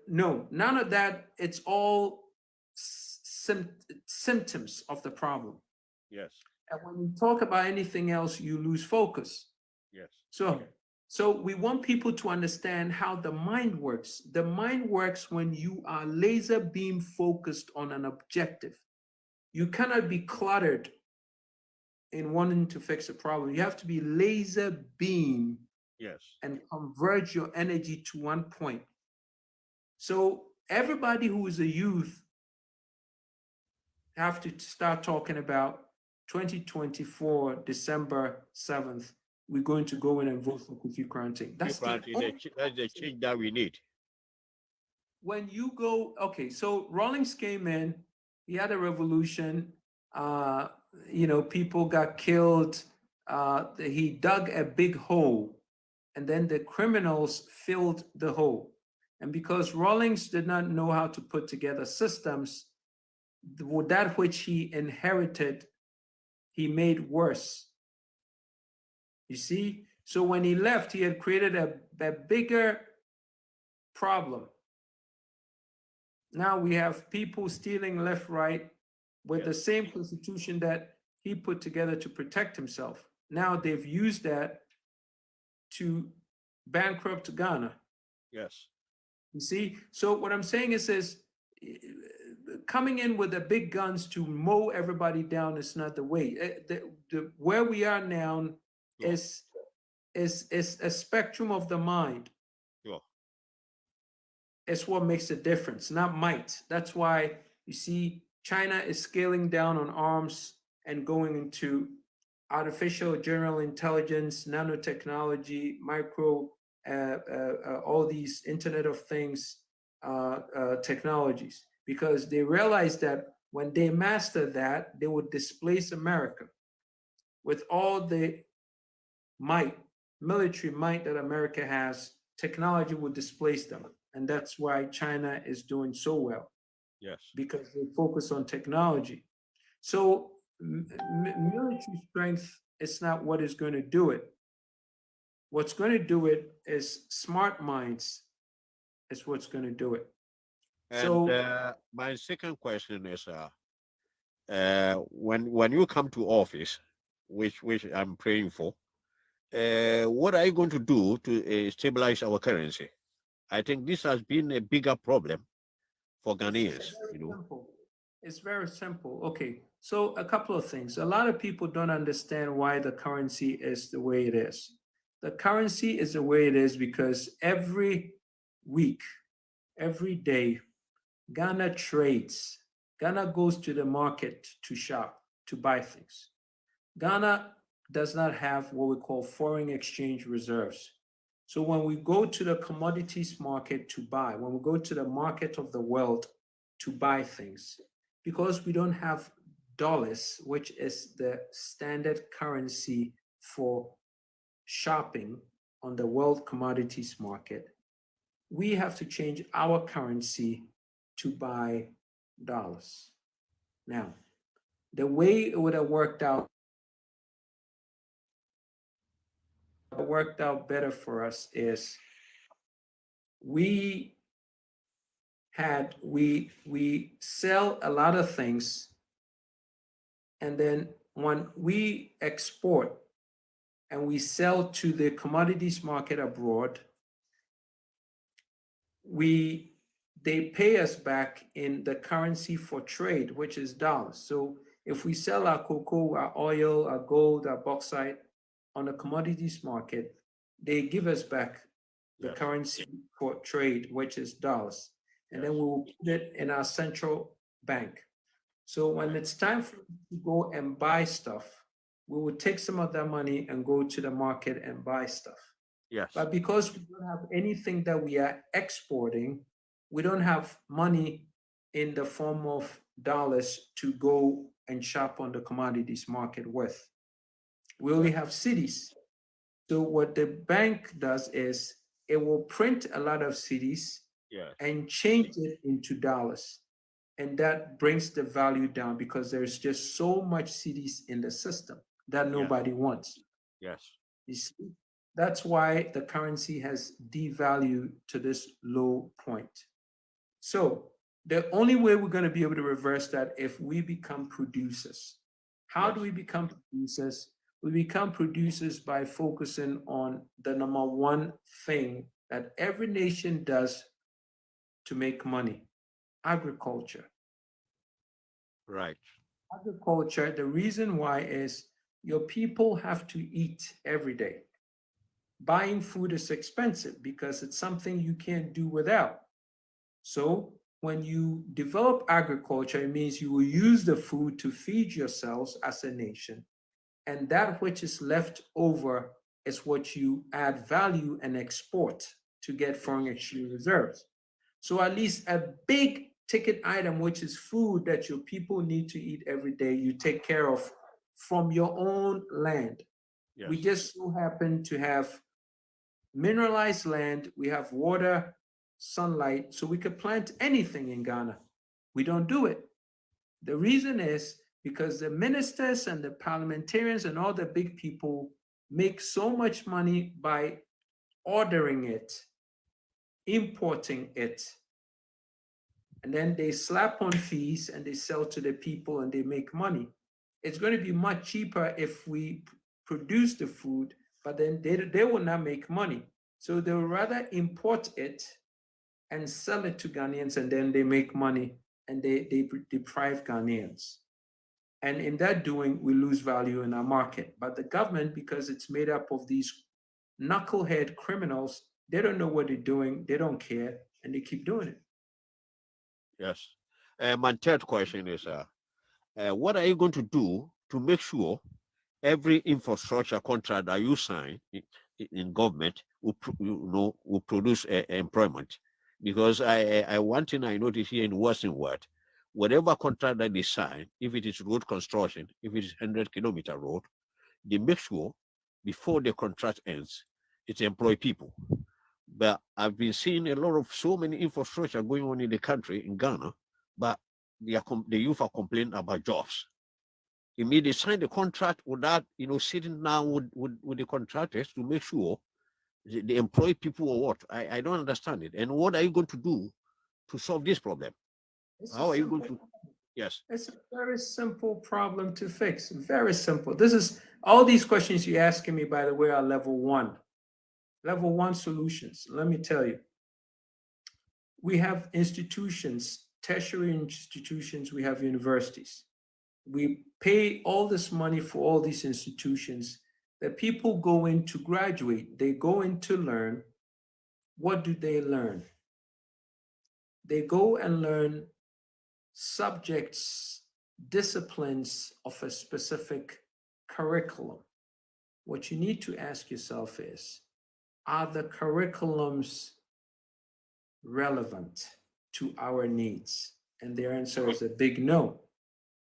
Speaker 1: No, none of that. It's all symptoms of the problem.
Speaker 3: Yes.
Speaker 1: And when you talk about anything else, you lose focus.
Speaker 3: Yes.
Speaker 1: So we want people to understand how the mind works. The mind works when you are laser beam focused on an objective. You cannot be cluttered in wanting to fix a problem. You have to be laser beam.
Speaker 3: Yes.
Speaker 1: And converge your energy to one point. So everybody who is a youth have to start talking about 2024, December 7th, we're going to go in and vote for Kofi Cranton.
Speaker 3: That's the change that we need.
Speaker 1: When you go, okay, so Rawlings came in, he had a revolution, people got killed, he dug a big hole, and then the criminals filled the hole. And because Rawlings did not know how to put together systems, that which he inherited, he made worse. You see? So when he left, he had created a bigger problem. Now we have people stealing left, right, with the same constitution that he put together to protect himself. Now they've used that to bankrupt Ghana.
Speaker 3: Yes.
Speaker 1: You see? So what I'm saying is coming in with the big guns to mow everybody down is not the way. Where we are now is a spectrum of the mind.
Speaker 3: Sure.
Speaker 1: It's what makes a difference, not might. That's why you see China is scaling down on arms and going into artificial general intelligence, nanotechnology, micro, all these Internet of Things technologies, because they realize that when they master that, they would displace America. With all the might, military might that America has, technology would displace them. And that's why China is doing so well.
Speaker 3: Yes.
Speaker 1: Because they focus on technology. So military strength is not what is going to do it. What's going to do it is smart minds is what's going to do it.
Speaker 3: And
Speaker 1: So
Speaker 3: my second question is, when you come to office, which I'm praying for, what are you going to do to stabilize our currency? I think this has been a bigger problem for Ghanaians.
Speaker 1: simple. It's very simple. Okay, so a couple of things. A lot of people don't understand why the currency is the way it is. The currency is the way it is because every week, every day, Ghana trades. Ghana goes to the market to shop, to buy things. Ghana does not have what we call foreign exchange reserves. So when we go to the commodities market to buy, when we go to the market of the world to buy things, because we don't have dollars, which is the standard currency for shopping on the world commodities market, we have to change our currency to buy dollars. Now, the way it would have worked out better for us is we sell a lot of things, and then when we export and we sell to the commodities market abroad, they pay us back in the currency for trade, which is dollars. So if we sell our cocoa, our oil, our gold, our bauxite on the commodities market, they give us back the currency for trade, which is dollars. And then we will put it in our central bank. So when it's time for us to go and buy stuff, we would take some of that money and go to the market and buy stuff.
Speaker 3: Yes.
Speaker 1: But because we don't have anything that we are exporting, we don't have money in the form of dollars to go and shop on the commodities market with. We only have cedis. So what the bank does is it will print a lot of cedis and change it into dollars. And that brings the value down because there's just so much cedis in the system that nobody wants.
Speaker 3: Yes.
Speaker 1: You see? That's why the currency has devalued to this low point. So the only way we're going to be able to reverse that if we become producers. How do we become producers? We become producers by focusing on the number one thing that every nation does to make money: agriculture.
Speaker 3: Right.
Speaker 1: Agriculture, the reason why is your people have to eat every day. Buying food is expensive because it's something you can't do without. So when you develop agriculture, it means you will use the food to feed yourselves as a nation. And that which is left over is what you add value and export to get foreign exchange reserves. So at least a big ticket item, which is food that your people need to eat every day, you take care of from your own land.
Speaker 3: Yes.
Speaker 1: We just so happen to have mineralized land, we have water, sunlight, so we could plant anything in Ghana. We don't do it. The reason is because the ministers and the parliamentarians and all the big people make so much money by ordering it, importing it, and then they slap on fees and they sell to the people and they make money. It's going to be much cheaper if we produce the food, but then they will not make money. So they will rather import it and sell it to Ghanaians, and then they make money and they deprive Ghanaians. And in that doing, we lose value in our market. But the government, because it's made up of these knucklehead criminals, they don't know what they're doing, they don't care, and they keep doing it.
Speaker 3: Yes. My third question is, what are you going to do to make sure every infrastructure contract that you sign in government will produce employment? Because I one thing I noticed here in Western world, whatever contract that they sign, if it is road construction, if it is 100-kilometer road, they make sure before the contract ends, it employ people. But I've been seeing a lot of so many infrastructure going on in the country, in Ghana, but the youth are complaining about jobs. Immediately sign the contract without, sitting down with the contractors to make sure they employ people or what. I don't understand it. And what are you going to do to solve this problem? How are you going to? Yes.
Speaker 1: It's a very simple problem to fix. Very simple. This is all these questions you're asking me, by the way, are level one. Level one solutions. Let me tell you. We have institutions, tertiary institutions, we have universities. We pay all this money for all these institutions. The people go in to graduate, they go in to learn. What do they learn? They go and learn subjects, disciplines of a specific curriculum. What you need to ask yourself is, are the curriculums relevant to our needs? And the answer is a big no.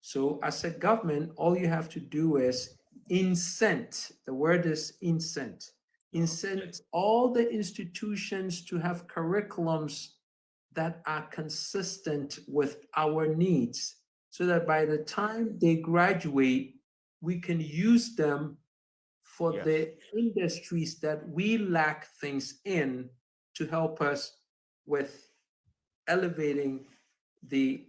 Speaker 1: So as a government, all you have to do is incent. The word is incent. Incent all the institutions to have curriculums that are consistent with our needs, so that by the time they graduate, we can use them for
Speaker 3: Yes.
Speaker 1: the industries that we lack things in, to help us with elevating the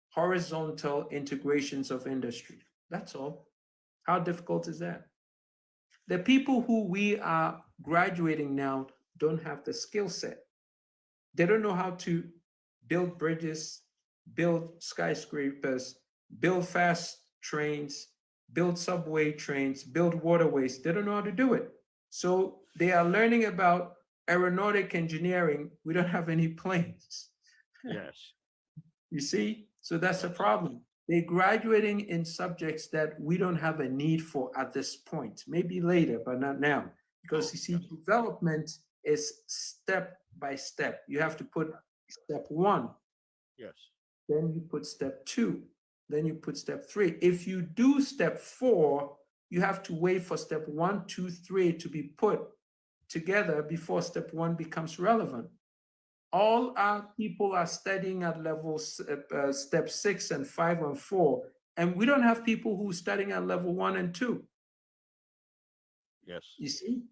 Speaker 1: horizontal integrations of industry. That's all. How difficult is that? The people who we are graduating now don't have the skill set. They don't know how to build bridges, build skyscrapers, build fast trains, build subway trains, build waterways. They don't know how to do it. So they are learning about aeronautic engineering. We don't have any planes.
Speaker 3: Yes.
Speaker 1: You see? So that's a problem. They're graduating in subjects that we don't have a need for at this point. Maybe later, but not now. Because you see, development is step by step. You have to put step one,
Speaker 3: Yes.
Speaker 1: then you put step two, then you put step three. If you do step four, you have to wait for step 1, 2, 3 to be put together before step one becomes relevant. All our people are studying at levels step 6 and 5 and 4, and we don't have people who are studying at level 1 and 2.
Speaker 3: Yes.
Speaker 1: You see?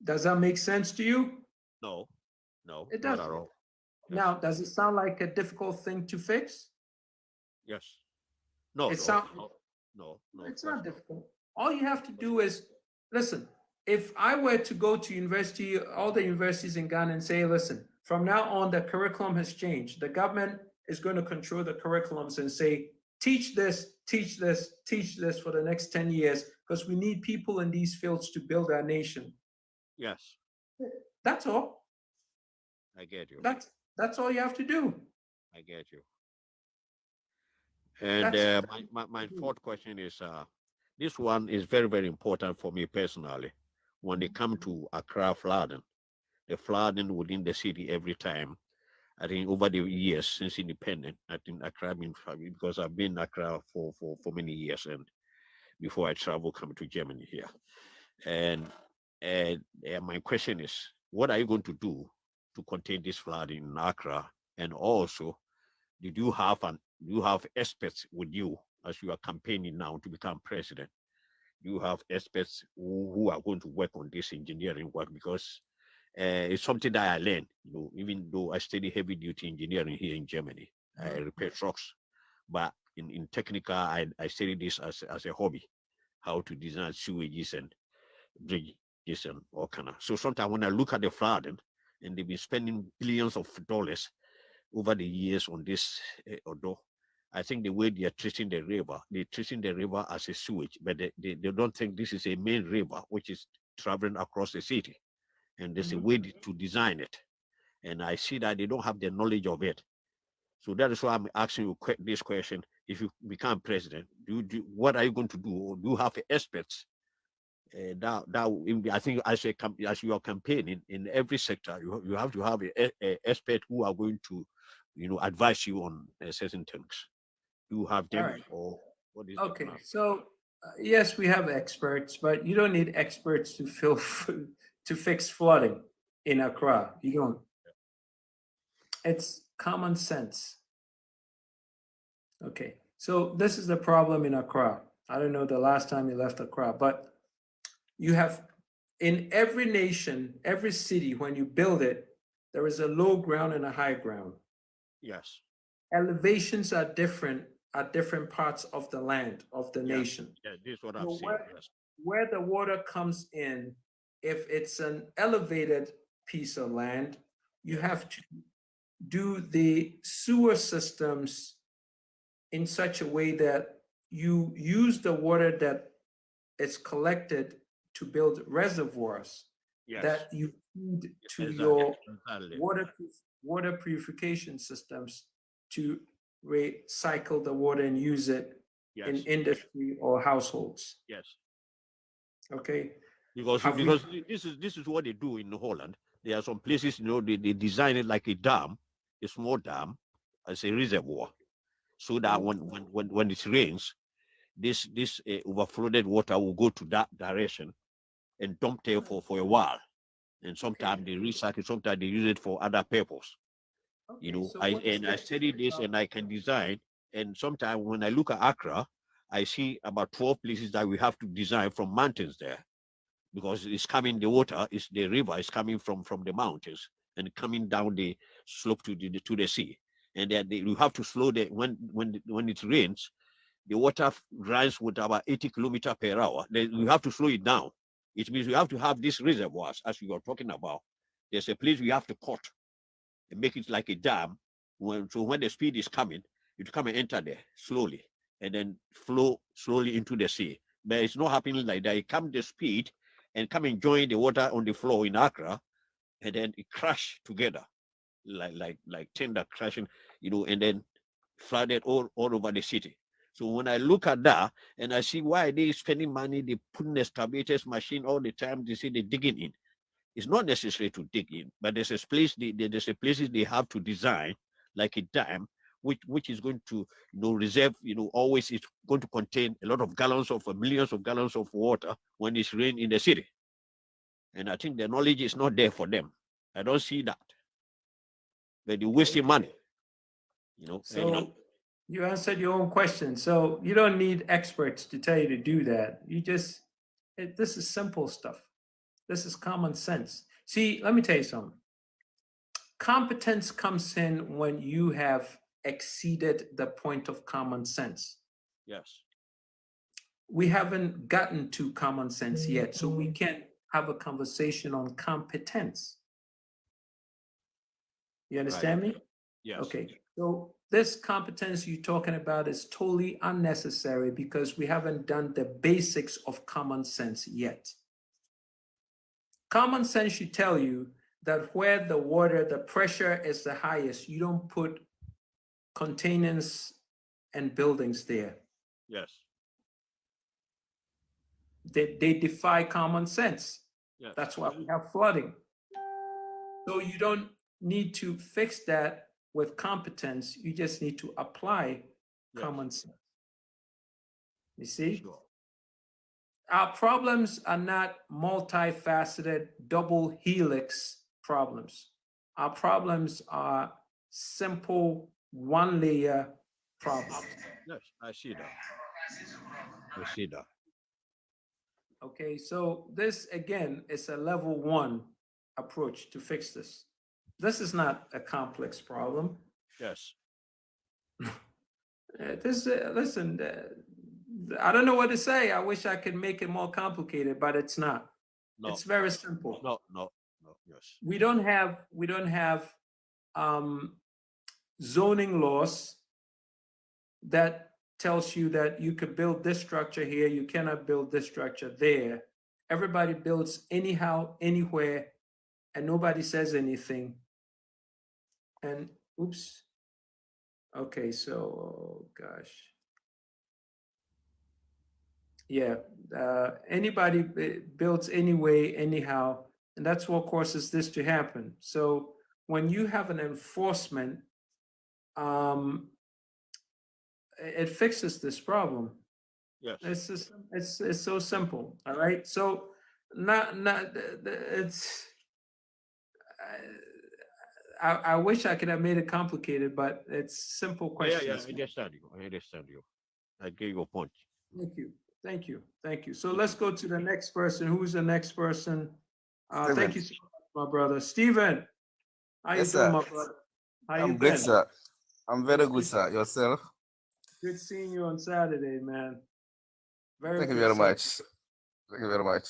Speaker 1: Does that make sense to you?
Speaker 3: No. No.
Speaker 1: It
Speaker 3: Not
Speaker 1: does.
Speaker 3: at all. Yes.
Speaker 1: Now, does it sound like a difficult thing to fix?
Speaker 3: Yes. No.
Speaker 1: It
Speaker 3: No.
Speaker 1: sound-
Speaker 3: No. No.
Speaker 1: It's
Speaker 3: that's
Speaker 1: not difficult. All you have to do is listen. If I were to go to university, all the universities in Ghana, and say, listen, from now on, the curriculum has changed. The government is going to control the curriculums and say, teach this, teach this, teach this for the next 10 years, because we need people in these fields to build our nation.
Speaker 3: Yes.
Speaker 1: That's all.
Speaker 3: I get you.
Speaker 1: That's all you have to do.
Speaker 3: I get you. And
Speaker 1: That's-
Speaker 3: my fourth question is, this one is very, very important for me personally. When they come to Accra flooding, the flooding within the city every time, I think over the years since independence, I think Accra been, because I've been in Accra for many years, and before I travel coming to Germany here. And my question is, what are you going to do to contain this flooding in Accra? And also, did you have an You have experts with you as you are campaigning now to become president. You have experts who are going to work on this engineering work because it's something that I learned, even though I study heavy duty engineering here in Germany. I repair trucks, but in technical, I study this as a hobby, how to design sewages and bridges and all kind of. So sometimes when I look at the flooding, and they've been spending billions of dollars over the years on this, although I think the way they are treating the river, they're treating the river as a sewage, but they don't think this is a main river which is traveling across the city. And there's a way to design it. And I see that they don't have the knowledge of it. So that is why I'm asking you this question. If you become president, what are you going to do? Or do you have experts? I think as you are campaigning in every sector, you have to have a expert who are going to, advise you on certain things. Do you have them,
Speaker 1: All right.
Speaker 3: or what is
Speaker 1: Okay,
Speaker 3: the plan?
Speaker 1: so yes, we have experts, but you don't need experts to to fix flooding in Accra. You don't. It's common sense. Okay, so this is the problem in Accra. I don't know the last time you left Accra, but you have in every nation, every city, when you build it, there is a low ground and a high ground.
Speaker 3: Yes.
Speaker 1: Elevations are different at different parts of the land of the
Speaker 3: Yes.
Speaker 1: nation.
Speaker 3: Yeah, this is what I've
Speaker 1: So
Speaker 3: seen. Yes.
Speaker 1: where the water comes in, if it's an elevated piece of land, you have to do the sewer systems in such a way that you use the water that is collected to build reservoirs
Speaker 3: Yes.
Speaker 1: that you feed to
Speaker 3: Exactly.
Speaker 1: your
Speaker 3: Exactly.
Speaker 1: water purification systems to recycle the water and use it in
Speaker 3: Yes.
Speaker 1: industry or households.
Speaker 3: Yes.
Speaker 1: Okay.
Speaker 3: Because
Speaker 1: Have we-
Speaker 3: this is what they do in Holland. There are some places, they design it like a dam, a small dam, as a reservoir, so that when it rains, this overflowed water will go to that direction and dump there for a while. And sometimes they recycle, sometimes they use it for other purpose.
Speaker 1: Okay, so
Speaker 3: I study this and I can design. And sometimes when I look at Accra, I see about 12 places that we have to design from mountains there, because it's coming, the water is, the river is coming from the mountains and coming down the slope to the sea. And then you have to slow the when it rains, the water runs with about 80 kilometers per hour. Then you have to slow it down. It means we have to have these reservoirs, as you are talking about. There's a place we have to cut and make it like a dam. So when the speed is coming, it come and enter there slowly and then flow slowly into the sea. But it's not happening like that. It come the speed and come and join the water on the floor in Accra, and then it crash together like tender crashing, and then flooded all over the city. So when I look at that and I see why they spending money, they putting excavators machine all the time, they say they're digging in. It's not necessary to dig in, but there's a place there's a places they have to design like a dam, which is going to reserve, always it's going to contain a lot of gallons of millions of gallons of water when it's rain in the city. And I think the knowledge is not there for them. I don't see that. But they're wasting money.
Speaker 1: So you answered your own question. So you don't need experts to tell you to do that. This is simple stuff. This is common sense. See, let me tell you something. Competence comes in when you have exceeded the point of common sense.
Speaker 3: Yes.
Speaker 1: We haven't gotten to common sense yet, so we can't have a conversation on competence. You understand me?
Speaker 3: Yes.
Speaker 1: Okay. So this competence you're talking about is totally unnecessary because we haven't done the basics of common sense yet. Common sense should tell you that where the pressure is the highest, you don't put containers and buildings there.
Speaker 3: Yes.
Speaker 1: They defy common sense.
Speaker 3: Yes.
Speaker 1: That's why we have flooding. So you don't need to fix that with competence. You just need to apply common sense. You see?
Speaker 3: Sure.
Speaker 1: Our problems are not multifaceted, double helix problems. Our problems are simple, one layer problem.
Speaker 3: Yes, I see that. I see that.
Speaker 1: Okay, so this again is a level 1 approach to fix this. This is not a complex problem.
Speaker 3: Yes.
Speaker 1: Listen, I don't know what to say. I wish I could make it more complicated, but it's not.
Speaker 3: No.
Speaker 1: It's very simple.
Speaker 3: No. Yes.
Speaker 1: We don't have zoning laws that tells you that you could build this structure here, you cannot build this structure there. Everybody builds anyhow, anywhere, and nobody says anything. And oops. Okay, so oh gosh. Yeah, anybody builds anyway, anyhow, and that's what causes this to happen. So when you have an enforcement, it fixes this problem.
Speaker 3: Yes.
Speaker 1: It's so simple. All right. So not it's. I wish I could have made it complicated, but it's simple questions.
Speaker 3: Yeah. I understand you. I get your point.
Speaker 1: Thank you. So let's go to the next person. Who's the next person? Thank you so much, my brother. Stephen, how
Speaker 4: Yes,
Speaker 1: you doing,
Speaker 4: sir.
Speaker 1: my brother? How you
Speaker 4: I'm great,
Speaker 1: been?
Speaker 4: sir. I'm very good, sir. Yourself?
Speaker 1: Good seeing you on Saturday, man.
Speaker 4: Thank you
Speaker 1: good
Speaker 4: very
Speaker 1: seeing
Speaker 4: much. Thank you very much.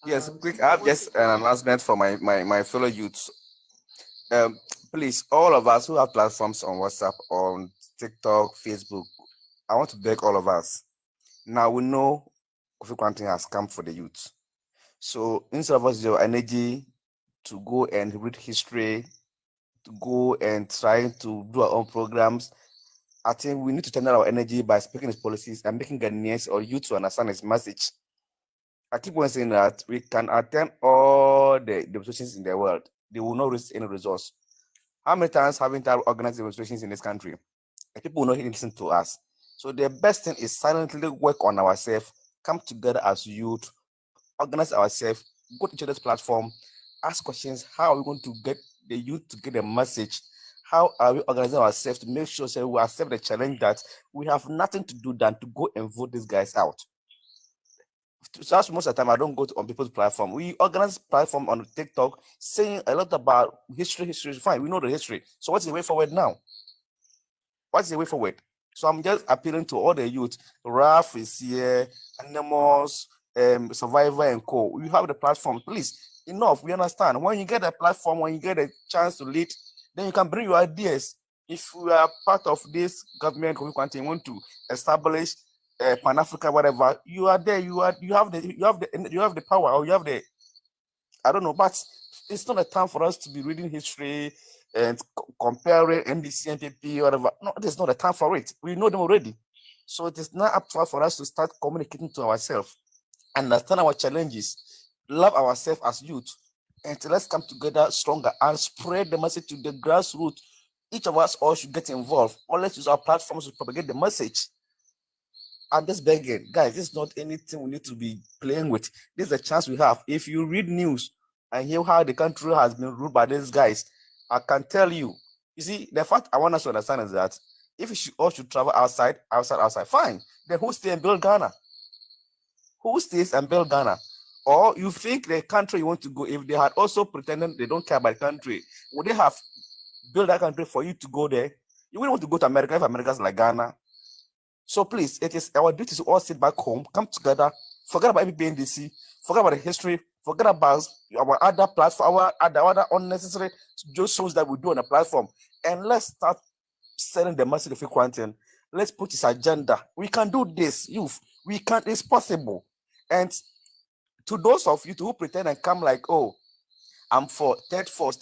Speaker 4: Yes, quick.
Speaker 1: Stephen,
Speaker 4: I have just an announcement for my fellow youths. Please, all of us who have platforms on WhatsApp, on TikTok, Facebook, I want to beg all of us. Now we know Kofi Quarantine has come for the youth. So instead of us your energy to go and read history, to go and try to do our own programs, I think we need to channel our energy by speaking his policies and making Ghanaians or youth to understand his message. I keep on saying that we can attend all the demonstrations in the world. They will not reach any results. How many times haven't I organized demonstrations in this country? And people will not listen to us. So the best thing is silently work on ourselves, come together as youth, organize ourselves, go to each other's platform, ask questions. How are we going to get the youth to get a message? How are we organizing ourselves to make sure we accept the challenge that we have nothing to do than to go and vote these guys out? So most of the time, I don't go on people's platform. We organize platform on TikTok saying a lot about history. History is fine. We know the history. So what's the way forward now? What's the way forward? So I'm just appealing to all the youth. Raf is here, Animals, Survivor and Co. You have the platform. Please, enough. We understand. When you get a platform, when you get a chance to lead, then you can bring your ideas. If we are part of this government, we want to establish Pan-Africa, whatever, you are there. You have the power, or you have the, I don't know, but it's not a time for us to be reading history and comparing NDC and PP, whatever. No, there's not a time for it. We know them already. So it is not up to us for us to start communicating to ourselves, understand our challenges, love ourselves as youth, and let's come together stronger and spread the message to the grassroots. Each of us all should get involved, or let's use our platforms to propagate the message. I'm just begging, guys, this is not anything we need to be playing with. This is a chance we have. If you read news and hear how the country has been ruled by these guys, I can tell you. You see, the fact I want us to understand is that if we all should travel outside, fine. Then who stays and build Ghana? Who stays and build Ghana? Or you think the country you want to go, if they had also pretended they don't care about the country, would they have built that country for you to go there? You wouldn't want to go to America if America's like Ghana. So please, it is our duty to all sit back home, come together, forget about MBNDC, forget about the history, forget about our other platform, our other unnecessary just shows that we do on the platform, and let's start sending the message of quarantine. Let's put this agenda. We can do this, youth. We can. It's possible. And to those of you who pretend and come like, oh, I'm for third force,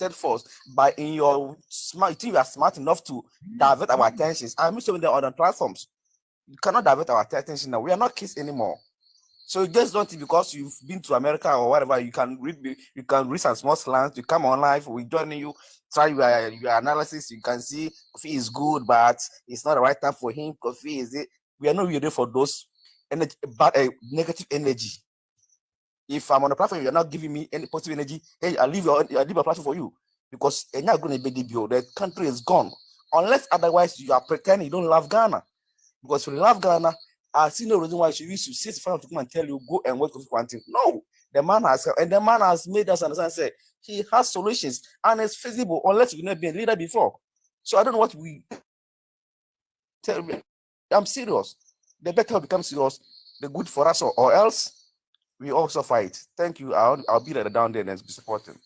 Speaker 4: but in your smart, you think you are smart enough to divert our attentions. I'm showing them on the platforms. You cannot divert our attention now. We are not kids anymore. So just don't think because you've been to America or whatever, you can read some small slangs, you come on live, we join you, try your analysis, you can see Kofi is good, but it's not the right time for him. Kofi is it. We are not ready for those energy, but negative energy. If I'm on a platform, you're not giving me any positive energy, hey, I'll leave a platform for you. Because you're not going to be the country is gone. Unless otherwise you are pretending you don't love Ghana. Because if you love Ghana, I see no reason why you should sit in front of him and tell you go and work with Quantum. No, the man has made us understand. Say he has solutions and it's feasible unless you've never been a leader before. So I don't know what we tell. I'm serious. The better we become serious, the good for us, or else we also fight. Thank you. I'll be there down there and be supporting.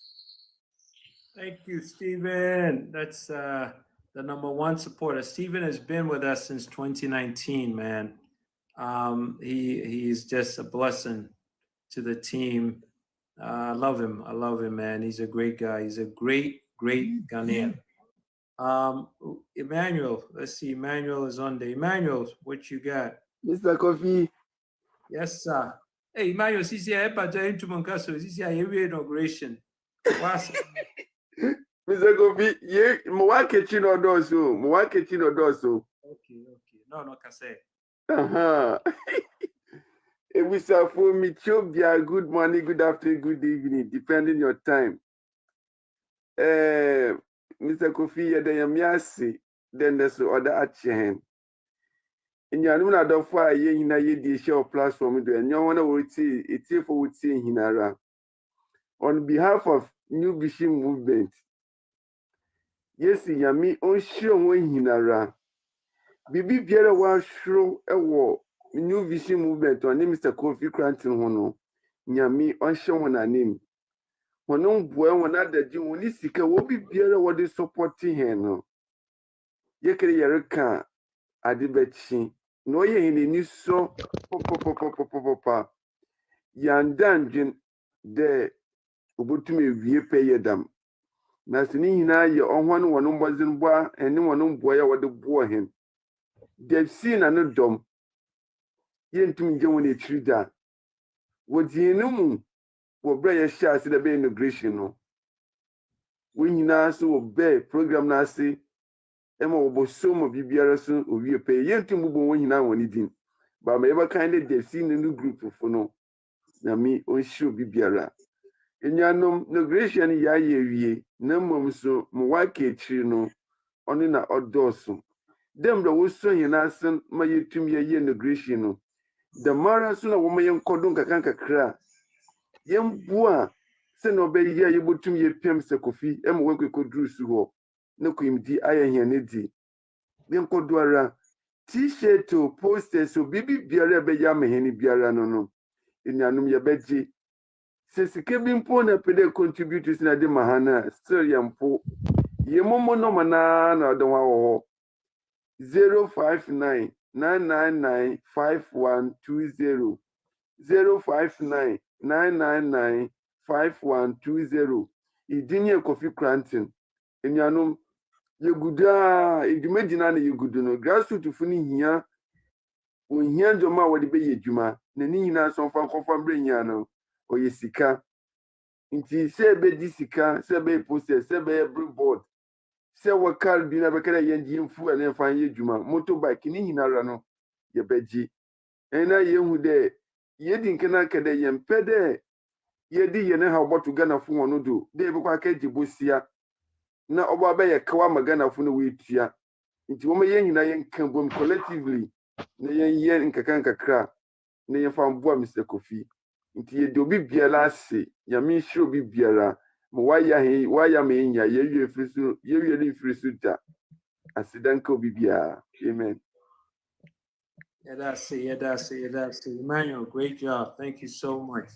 Speaker 1: Thank you, Stephen. That's the #1 supporter. Stephen has been with us since 2019, man. He's just a blessing to the team. I love him. I love him, man. He's a great guy. He's a great Ghanaian. Emmanuel, let's see. Emmanuel is on there. Emmanuel, what you got?
Speaker 5: Mr. Kofi.
Speaker 1: Yes, sir. Hey, Emmanuel, sisi ya epa join into Monkaso. Sisi ya yewe inauguration. What's
Speaker 5: Mr. Kofi, ye mwake chino doso.
Speaker 1: Okay. No, kase.
Speaker 5: Mr. Fomi Chobia, good morning, good afternoon, good evening, depending your time. Mr. Kofi, yadayamiasi, then there's the other action. In your own other fire, ye hina ye di show platform, and you want to see it's for would see hinara. On behalf of New Vision Movement, yes, yami on show when hinara. Bibi biara wa shro ewo New Vision Movement on Mr. Kofi Cranton hono. Nyami on show on a name. Hono boy one other jim when sika will be biara what is supporting him. No. Yekere yereka adibechi. No ye in the news so papa. Yandanjin de ubutumi wie pay dam. Na sini hina ye on one mbazin boa and one boy what the boy him. They've seen another dom. Yentum Jawani Trida. What ye know, will bring a shot to the bay immigration. When you now so obey program Nasi, Emma will so much BBRS or we pay Yentum when you now want it. But my ever kindly they've seen a new group of no. Now me on show BBR. In Yanum, no gration ya ye, no mum so, Mwake Chino, only na odorsum. Them the was so in Asan, my yetum ye immigration. The Mara sooner woman young Kodunka Kanka cra. Young bois, send obey ye able to me a PM Sekofi, and work we could do so. No cream di iron here niddy. Then Kodwara T-shirt to posters so baby biara be yama henny biara no. In Yanum ya beji. Since the cabin pona pede contributors in a demahana, still young po. Ye momo no manana, don't want 059 999 5120 059 999 5120 Idinye Kofi Cranton Enyanum yeguda idumedina na yegudu no grassroots funi hia ohia njoma wode be yedwuma na ni nyina so fa konfa bre nya no oyesika nti se be disika se be poster se be billboard se wakal bi na bekere yenji mfu ene fa yedwuma motorbike ni nyina ra no ye beji ena yehu de yedi nkena kede yempede yedi ye ne ha obotu Ghana fu wono do de be kwa ka jibosia na oba be ye kawa magana fu no wetua nti wo me ye nyina ye nkan bom collectively na ye nkaka nkakra na ye fa mboa Mr. Kofi nti ye do bi biara ase ya mi hiro bi biara mo waya me nya ye wie frisu ye wie ni frisu da asidanka obi biara amen.
Speaker 1: Yeah, that's it. Emmanuel, great job. Thank you so much.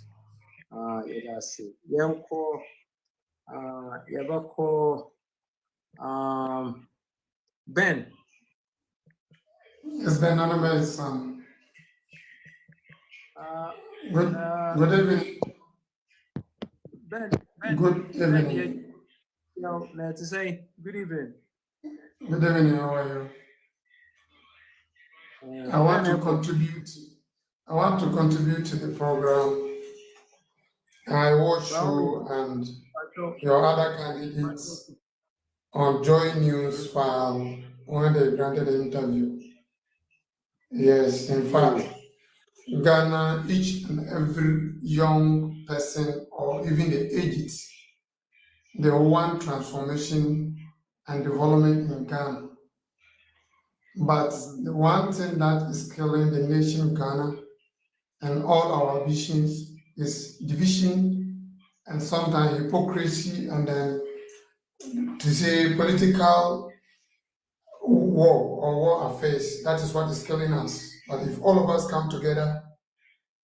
Speaker 1: Yeah, that's it. Ben.
Speaker 6: Yes, Ben Annabelle's son. Good evening.
Speaker 1: Ben.
Speaker 6: Good evening.
Speaker 1: Let's say good evening.
Speaker 6: Good evening. How are you? I want to contribute to the program. I watch you and your other candidates on Joy News Farm when they granted the interview. Yes, in fact, Ghana, each and every young person or even the aged, they want transformation and development in Ghana. But the one thing that is killing the nation Ghana and all our visions is division and sometimes hypocrisy, and then to say political war or war affairs. That is what is killing us. But if all of us come together,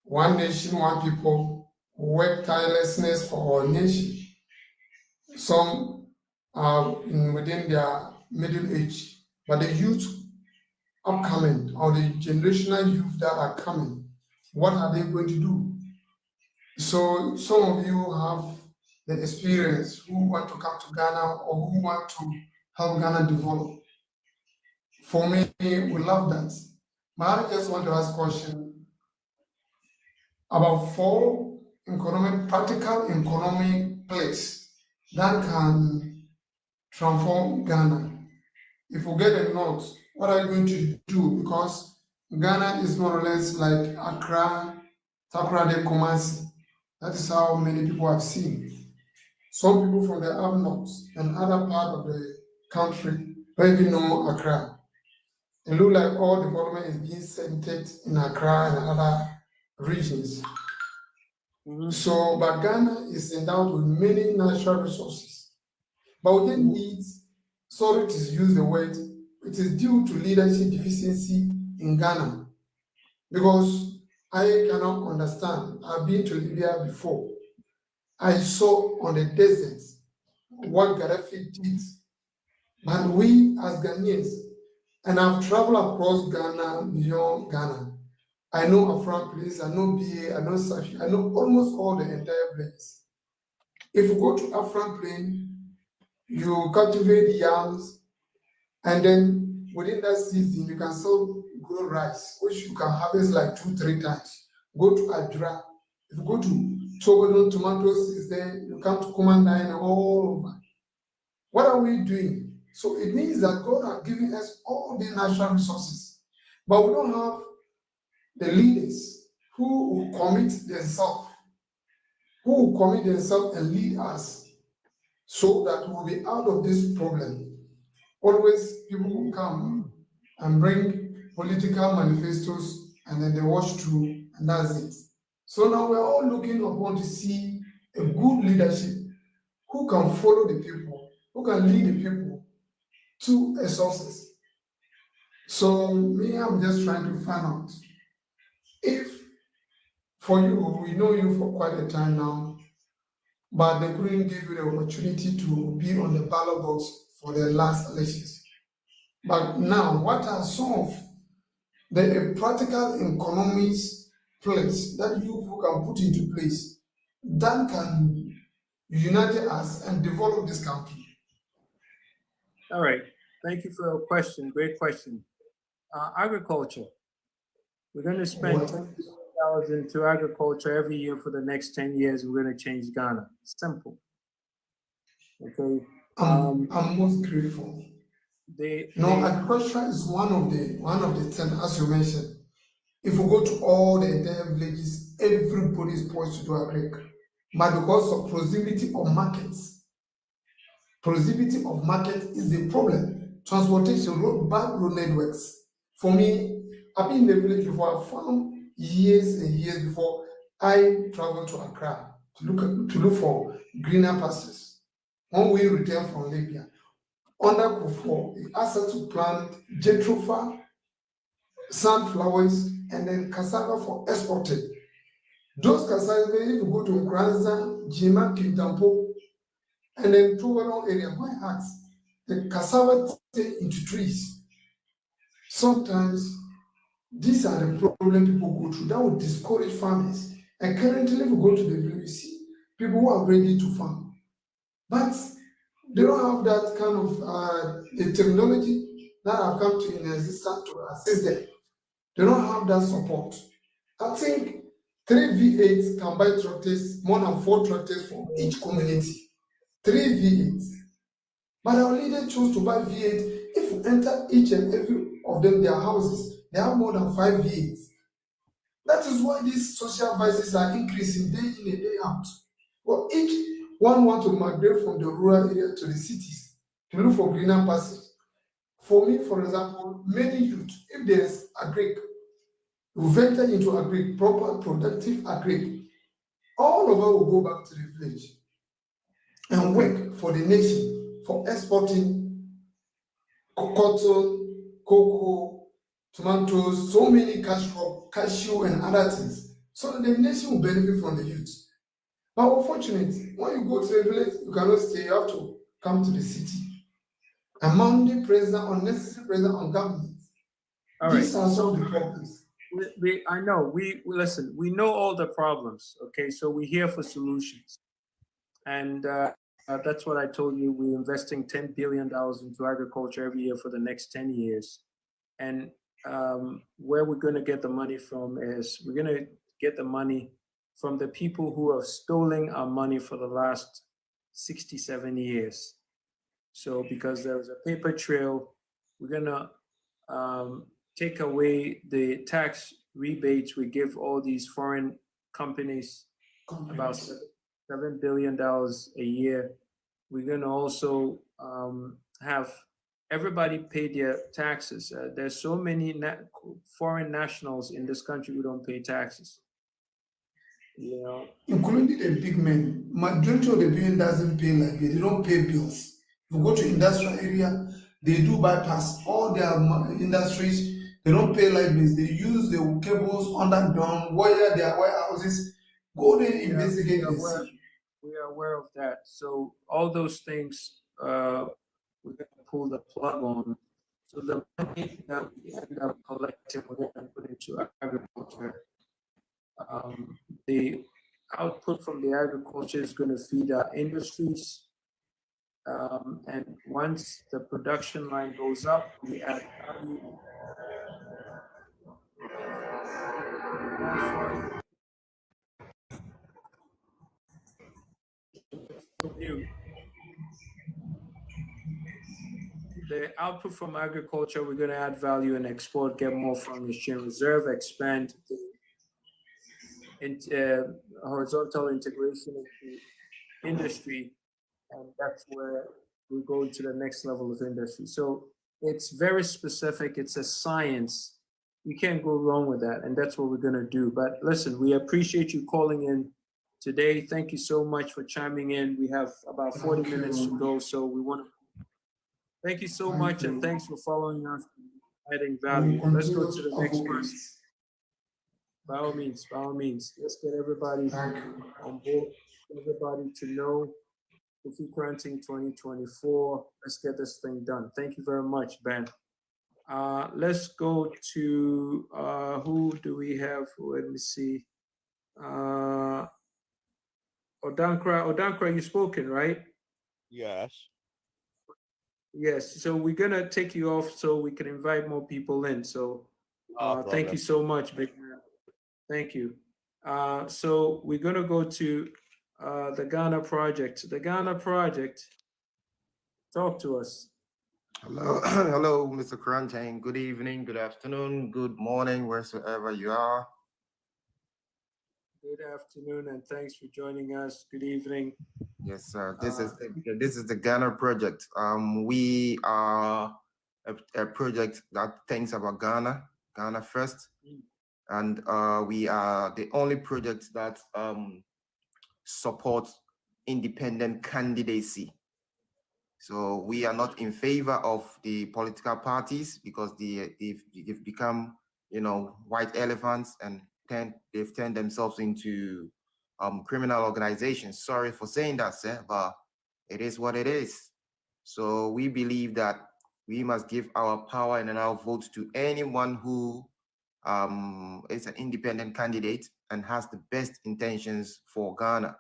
Speaker 6: one nation, one people, work tirelessness for our nation. Some are within their middle age, but the youth upcoming or the generational youth that are coming, what are they going to do? So some of you have the experience who want to come to Ghana or who want to help Ghana develop. For me, we love that. But I just want to ask a question about 4 practical economic plays that can transform Ghana. If we get a note, what are you going to do? Because Ghana is more or less like Accra, Takoradi, Kumasi. That is how many people have seen. Some people from the up north and other part of the country don't even know Accra. It looks like all development is being centered in Accra and other regions. So, but Ghana is endowed with many natural resources. But we then need, sorry to use the word, it is due to leadership deficiency in Ghana. Because I cannot understand. I've been to Libya before. I saw on the desert what Gaddafi did. But we as Ghanaians, and I've traveled across Ghana, beyond Ghana. I know Afram Place, I know BA, I know Safi, I know almost all the entire place. If you go to Afram Plain, you cultivate yams, and then within that season, you can still grow rice, which you can harvest like 2-3 times. Go to Adra. If you go to Togodon, tomatoes is there, you come to Kumandai and all over. What are we doing? So it means that God has given us all the natural resources, but we don't have the leaders who will commit themselves, and lead us so that we'll be out of this problem. Always people will come and bring political manifestos and then they wash through and that's it. So now we're all looking upon to see a good leadership who can follow the people, who can lead the people to a success. So me, I'm just trying to find out if for you, we know you for quite a time now, but they couldn't give you the opportunity to be on the ballot box for the last elections. But now, what are some of the practical economies place that you people can put into place that can unite us and develop this country?
Speaker 1: All right. Thank you for your question. Great question. Agriculture. We're going to spend $10 billion into agriculture every year for the next 10 years. We're going to change Ghana. Simple. Okay.
Speaker 6: I'm most grateful. Agriculture is one of the 10, as you mentioned. If we go to all the entire villages, everybody is poised to do agriculture. But because of proximity of markets is the problem. Transportation, bad road networks. For me, I've been in the village before. I found years and years before I traveled to Accra to look for greener pastures. When we returned from Libya, under Kufuor, we asked us to plant jatropha, sunflowers, and then cassava for exporting. Those cassava, if you go to Granza, Jima, Kintampo, and then Togonon area, go and ask, the cassava stay into trees. Sometimes these are the problems people go through that would discourage farmers. And currently, if you go to the village, you see people who are ready to farm, but they don't have that kind of the technology that have come to in existence to assist them. They don't have that support. I think 3 V8s can buy tractors, more than 4 tractors for each community. 3 V8s. But our leader chose to buy V8. If you enter each and every of them, their houses, they have more than 5 V8s. That is why these social vices are increasing day in and day out. Well, each one wants to migrate from the rural area to the cities to look for greener pastures. For me, for example, many youth, if there's agric, you venture into agric, proper productive agric, all of us will go back to the village and work for the nation, for exporting cotton, cocoa, tomatoes, so many cash crop, cashew and other things. So that the nation will benefit from the youth. But unfortunately, when you go to the village, you cannot stay, you have to come to the city. Among the president, unnecessary president on government.
Speaker 1: All right.
Speaker 6: These are some of the problems.
Speaker 1: I know. We listen. We know all the problems. Okay, so we're here for solutions, and that's what I told you. We're investing $10 billion into agriculture every year for the next 10 years, and where we're going to get the money from is we're going to get the money from the people who have stolen our money for the last 67 years. So because there was a paper trail, we're going to take away the tax rebates we give all these foreign companies, about $7 billion a year. We're going to also have everybody pay their taxes. There's so many foreign nationals in this country who don't pay taxes. You know,
Speaker 6: including the big men. Majority of the billion doesn't pay like they don't pay bills. If you go to industrial area, they do bypass all their industries. They don't pay like bills. They use the cables underground, wire their warehouses. Go there, investigate and see.
Speaker 1: We are aware of that. So all those things we're going to pull the plug on. So the money that we end up collecting, we're going to put into agriculture. The output from the agriculture is going to feed our industries. And once the production line goes up, we add value. The output from agriculture, we're going to add value and export, get more from exchange reserve, expand into horizontal integration into industry, and that's where we go into the next level of industry. So it's very specific. It's a science. You can't go wrong with that, and that's what we're going to do. But listen, we appreciate you calling in today. Thank you so much for chiming in. We have about 40 minutes to go, so we want to thank you so much, and thanks for following us, adding value. Let's go to the next person. By all means, let's get everybody on board, everybody to know Kofi Granting 2024. Let's get this thing done. Thank you very much, Ben. Let's go to who do we have? Let me see. Odankra, you spoken, right?
Speaker 3: Yes.
Speaker 1: Yes. So we're gonna take you off so we can invite more people in. So thank you so much, big man. Thank you. So we're gonna go to the Ghana Project. The Ghana Project. Talk to us.
Speaker 7: Hello, hello, Mr. Granting. Good evening, good afternoon, good morning, wheresoever you are.
Speaker 1: Good afternoon, and thanks for joining us. Good evening.
Speaker 7: Yes, sir. This is the Ghana Project. We are a project that thinks about Ghana first, and we are the only project that supports independent candidacy. So we are not in favor of the political parties because they've become, white elephants, and they've turned themselves into criminal organizations. Sorry for saying that, sir, but it is what it is. So we believe that we must give our power and our vote to anyone who is an independent candidate and has the best intentions for Ghana.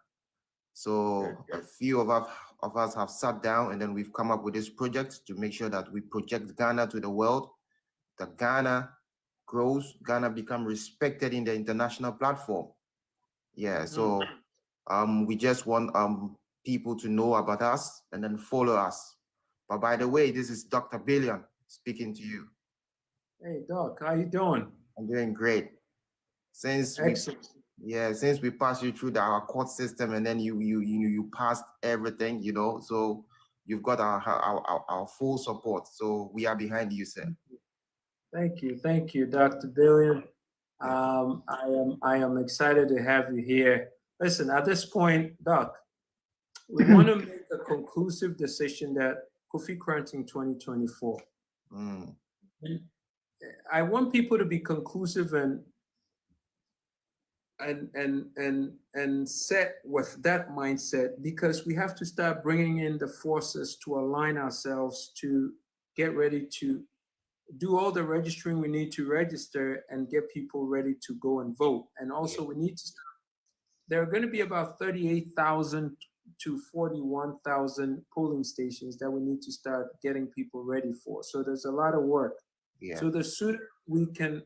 Speaker 7: So a few of us have sat down, and then we've come up with this project to make sure that we project Ghana to the world, that Ghana grows, Ghana become respected in the international platform. Yeah, so we just want people to know about us and then follow us. But by the way, this is Dr. Billion speaking to you.
Speaker 1: Hey, Doc, how you doing?
Speaker 7: I'm doing great. Since we passed you through our court system, and then you passed everything, so you've got our full support. So we are behind you, sir.
Speaker 1: Thank you, Dr. Billion. I am excited to have you here. Listen, at this point, Doc, we want to make a conclusive decision that Kofi Granting 2024. And I want people to be conclusive and set with that mindset, because we have to start bringing in the forces to align ourselves to get ready to do all the registering we need to register and get people ready to go and vote. And also we need to, there are going to be about 38,000 to 41,000 polling stations that we need to start getting people ready for. So there's a lot of work.
Speaker 7: Yeah.
Speaker 1: So the sooner we can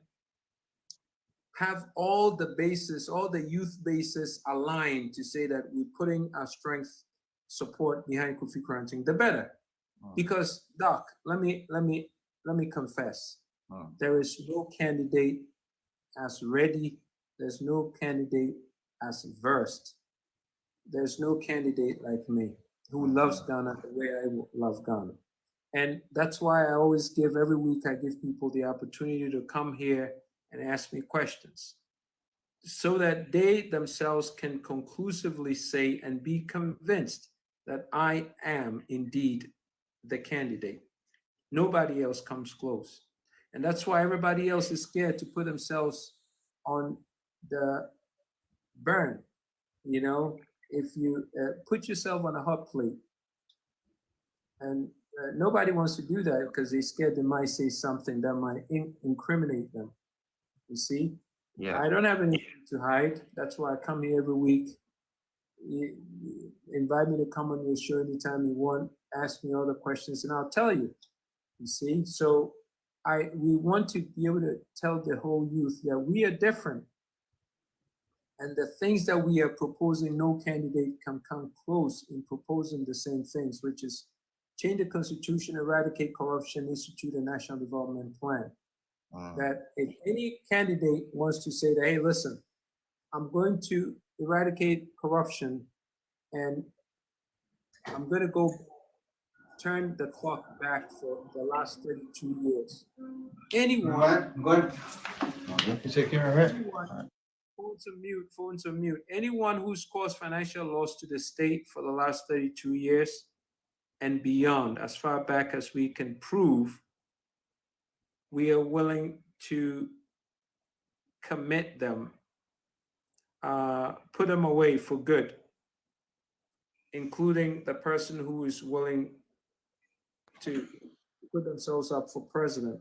Speaker 1: have all the bases, all the youth bases aligned to say that we're putting our strength support behind Kofi Granting, the better. Because Doc, let me confess, there is no candidate as ready, there's no candidate as versed, there's no candidate like me who loves Ghana the way I love Ghana. And that's why I always give, every week I give people the opportunity to come here and ask me questions, so that they themselves can conclusively say and be convinced that I am indeed the candidate. Nobody else comes close. And that's why everybody else is scared to put themselves on the burn. You know, if you put yourself on a hot plate, and nobody wants to do that because they're scared they might say something that might incriminate them. You see?
Speaker 7: Yeah.
Speaker 1: I don't have anything to hide. That's why I come here every week. You invite me to come on your show anytime you want, ask me all the questions, and I'll tell you. You see? So we want to be able to tell the whole youth that we are different. And the things that we are proposing, no candidate can come close in proposing the same things, which is change the constitution, eradicate corruption, institute a national development plan. That if any candidate wants to say that, hey, listen, I'm going to eradicate corruption and I'm going to go turn the clock back for the last 32 years. Anyone, phones on mute. Anyone who's caused financial loss to the state for the last 32 years and beyond, as far back as we can prove, we are willing to commit them, put them away for good, including the person who is willing to put themselves up for president.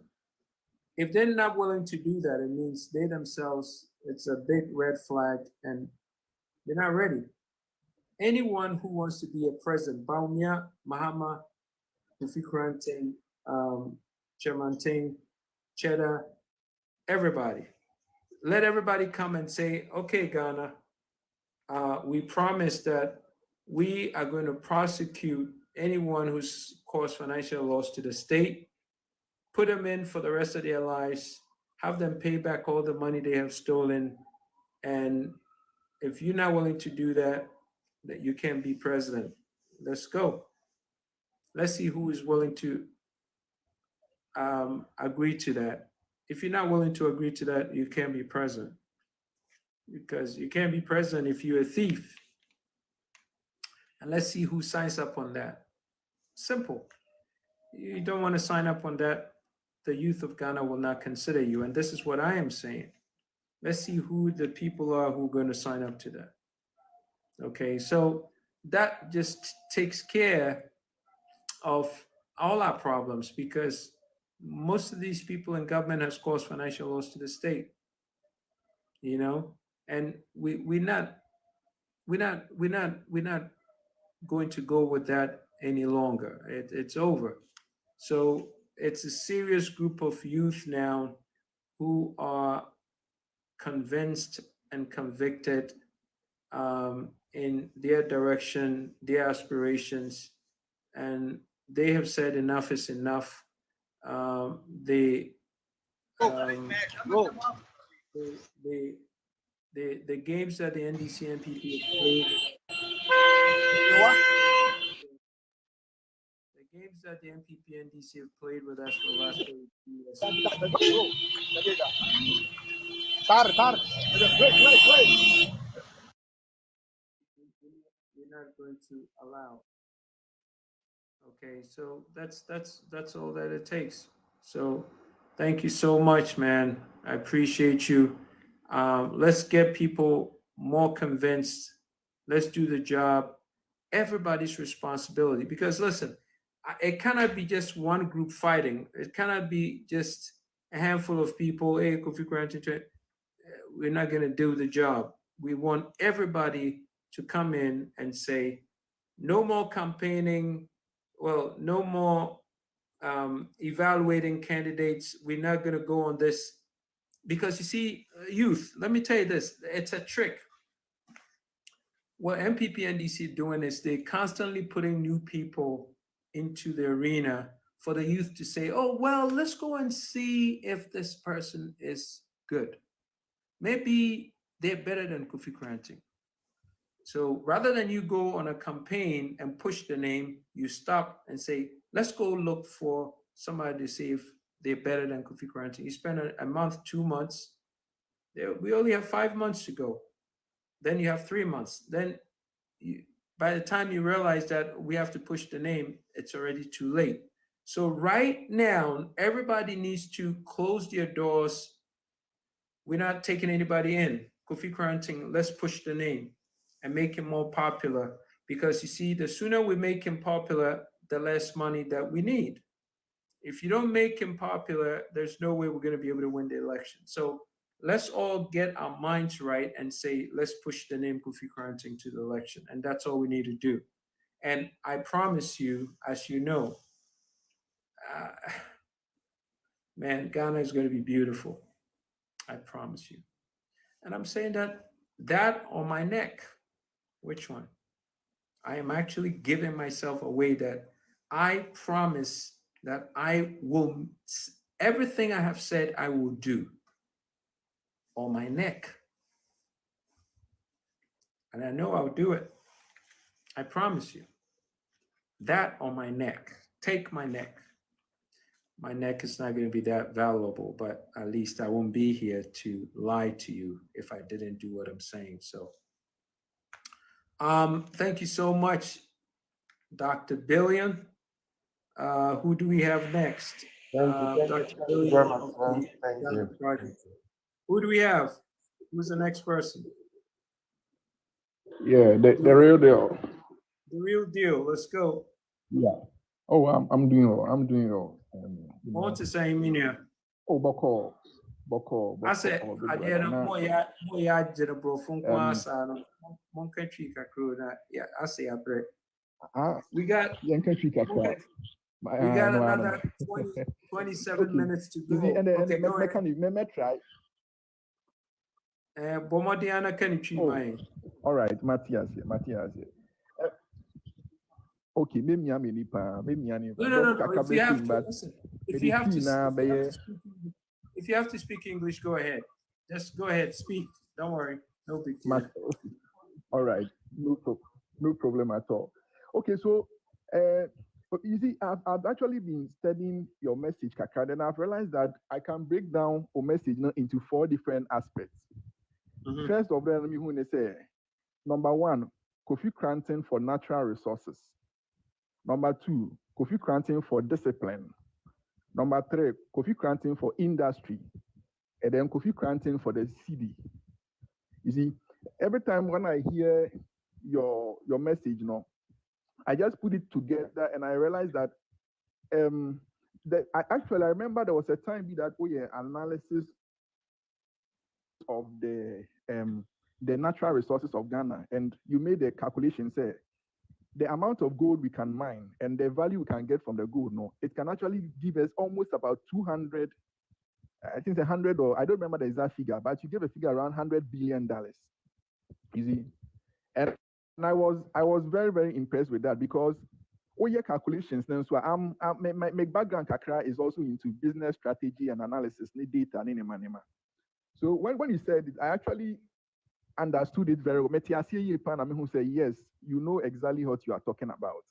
Speaker 1: If they're not willing to do that, it means they themselves, it's a big red flag and they're not ready. Anyone who wants to be a president, Bawumia, Mahama, Kofi Granting, Chairman Cheddar, everybody. Let everybody come and say, okay, Ghana, we promise that we are going to prosecute anyone who's caused financial loss to the state, put them in for the rest of their lives, have them pay back all the money they have stolen. And if you're not willing to do that, that you can't be president. Let's go. Let's see who is willing to agree to that. If you're not willing to agree to that, you can't be president. Because you can't be president if you're a thief. And let's see who signs up on that. Simple. You don't want to sign up on that, the youth of Ghana will not consider you. And this is what I am saying. Let's see who the people are who are going to sign up to that. Okay, so that just takes care of all our problems, because most of these people in government has caused financial loss to the state. You know, and we're not going to go with that any longer. It's over. So it's a serious group of youth now who are convinced and convicted in their direction, their aspirations, and they have said enough is enough. The games that the NDC and PP have played games that the MPP and DC have played with us for the last 32 years. We're not going to allow. Okay, so that's all that it takes. So thank you so much, man. I appreciate you. Let's get people more convinced. Let's do the job. Everybody's responsibility. Because listen, it cannot be just one group fighting. It cannot be just a handful of people. Hey, Kofi Kranti, we're not going to do the job. We want everybody to come in and say, no more campaigning. Well, no more evaluating candidates. We're not going to go on this. Because you see, youth, let me tell you this, it's a trick. What MPP and DC are doing is they're constantly putting new people into the arena for the youth to say, oh, well, let's go and see if this person is good. Maybe they're better than Kofi Kranti. So rather than you go on a campaign and push the name, you stop and say, let's go look for somebody to see if they're better than Kofi Kranti. You spend a month, 2 months. We only have 5 months to go. Then you have 3 months. Then by the time you realize that we have to push the name, it's already too late. So right now, everybody needs to close their doors. We're not taking anybody in. Kofi Kranti, let's push the name and make him more popular. Because you see, the sooner we make him popular, the less money that we need. If you don't make him popular, there's no way we're going to be able to win the election. So let's all get our minds right and say, let's push the name Kofi Kranti to the election. And that's all we need to do. And I promise you, as you know, man, Ghana is going to be beautiful. I promise you. And I'm saying that on my neck. Which one? I am actually giving myself away that I promise that I will, everything I have said, I will do on my neck. And I know I'll do it. I promise you. That on my neck. Take my neck. My neck is not going to be that valuable, but at least I won't be here to lie to you if I didn't do what I'm saying. So, thank you so much, Dr. Billion. Who do we have next? Dr. Billion of the Ghana Project. Who do we have? Who's the next person?
Speaker 8: Yeah, the real deal.
Speaker 1: The real deal. Let's go.
Speaker 8: Yeah. Oh, I'm doing all. I'm doing all.
Speaker 1: Want to say Minia?
Speaker 8: Oh, Boko.
Speaker 1: I said, I did a more ya did a bro from Kwasa. Mon country kakro. Yeah, I say I break. We got another 27 minutes to go. Okay, go ahead. Bomodiana can you mind?
Speaker 8: All right, Matthias. Okay, maybe
Speaker 1: No. If you have to listen, if you have to speak English, go ahead. Just go ahead, speak. Don't worry, no big deal.
Speaker 8: All right, no problem at all. Okay, so you see, I've actually been studying your message, Kaka, and I've realized that I can break down your message into 4 different aspects. Mm-hmm. First of them, let me say, number 1, Kofi Kranti for natural resources. Number 2, Kofi Kranti for discipline. Number 3, Kofi Kranti for industry. And then Kofi Kranti for the city. You see, every time when I hear your message, I just put it together and I realized that I remember there was a time that analysis of the natural resources of Ghana, and you made a calculation, say the amount of gold we can mine and the value we can get from the gold, it can actually give us almost about 200, I think 100, or I don't remember the exact figure, but you gave a figure around $100 billion. You see, and I was very, very impressed with that because your calculations. So my background Kakra is also into business strategy and analysis, data, So when you said it, I actually understood it very well. Who say yes, you know exactly what you are talking about.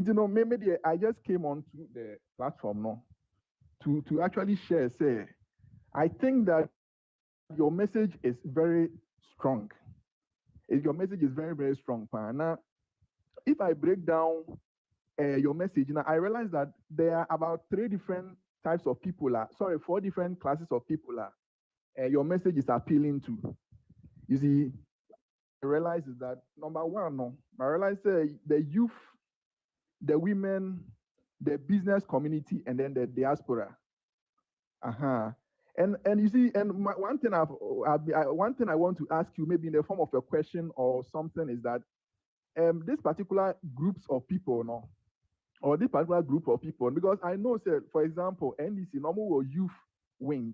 Speaker 8: You know, maybe I just came onto the platform now to actually share. Say, I think that your message is very strong. Your message is very, very strong. Now, if I break down your message, now I realize that there are about 3 different types of people. 4 different classes of people. Your message is appealing to. You see, I realize is that number 1, no, I realize the youth, the women, the business community, and then the diaspora. And you see, and one thing I want to ask you, maybe in the form of a question or something, is that this particular groups of people, no, or this particular group of people, because I know, say, for example, NDC normal youth wing,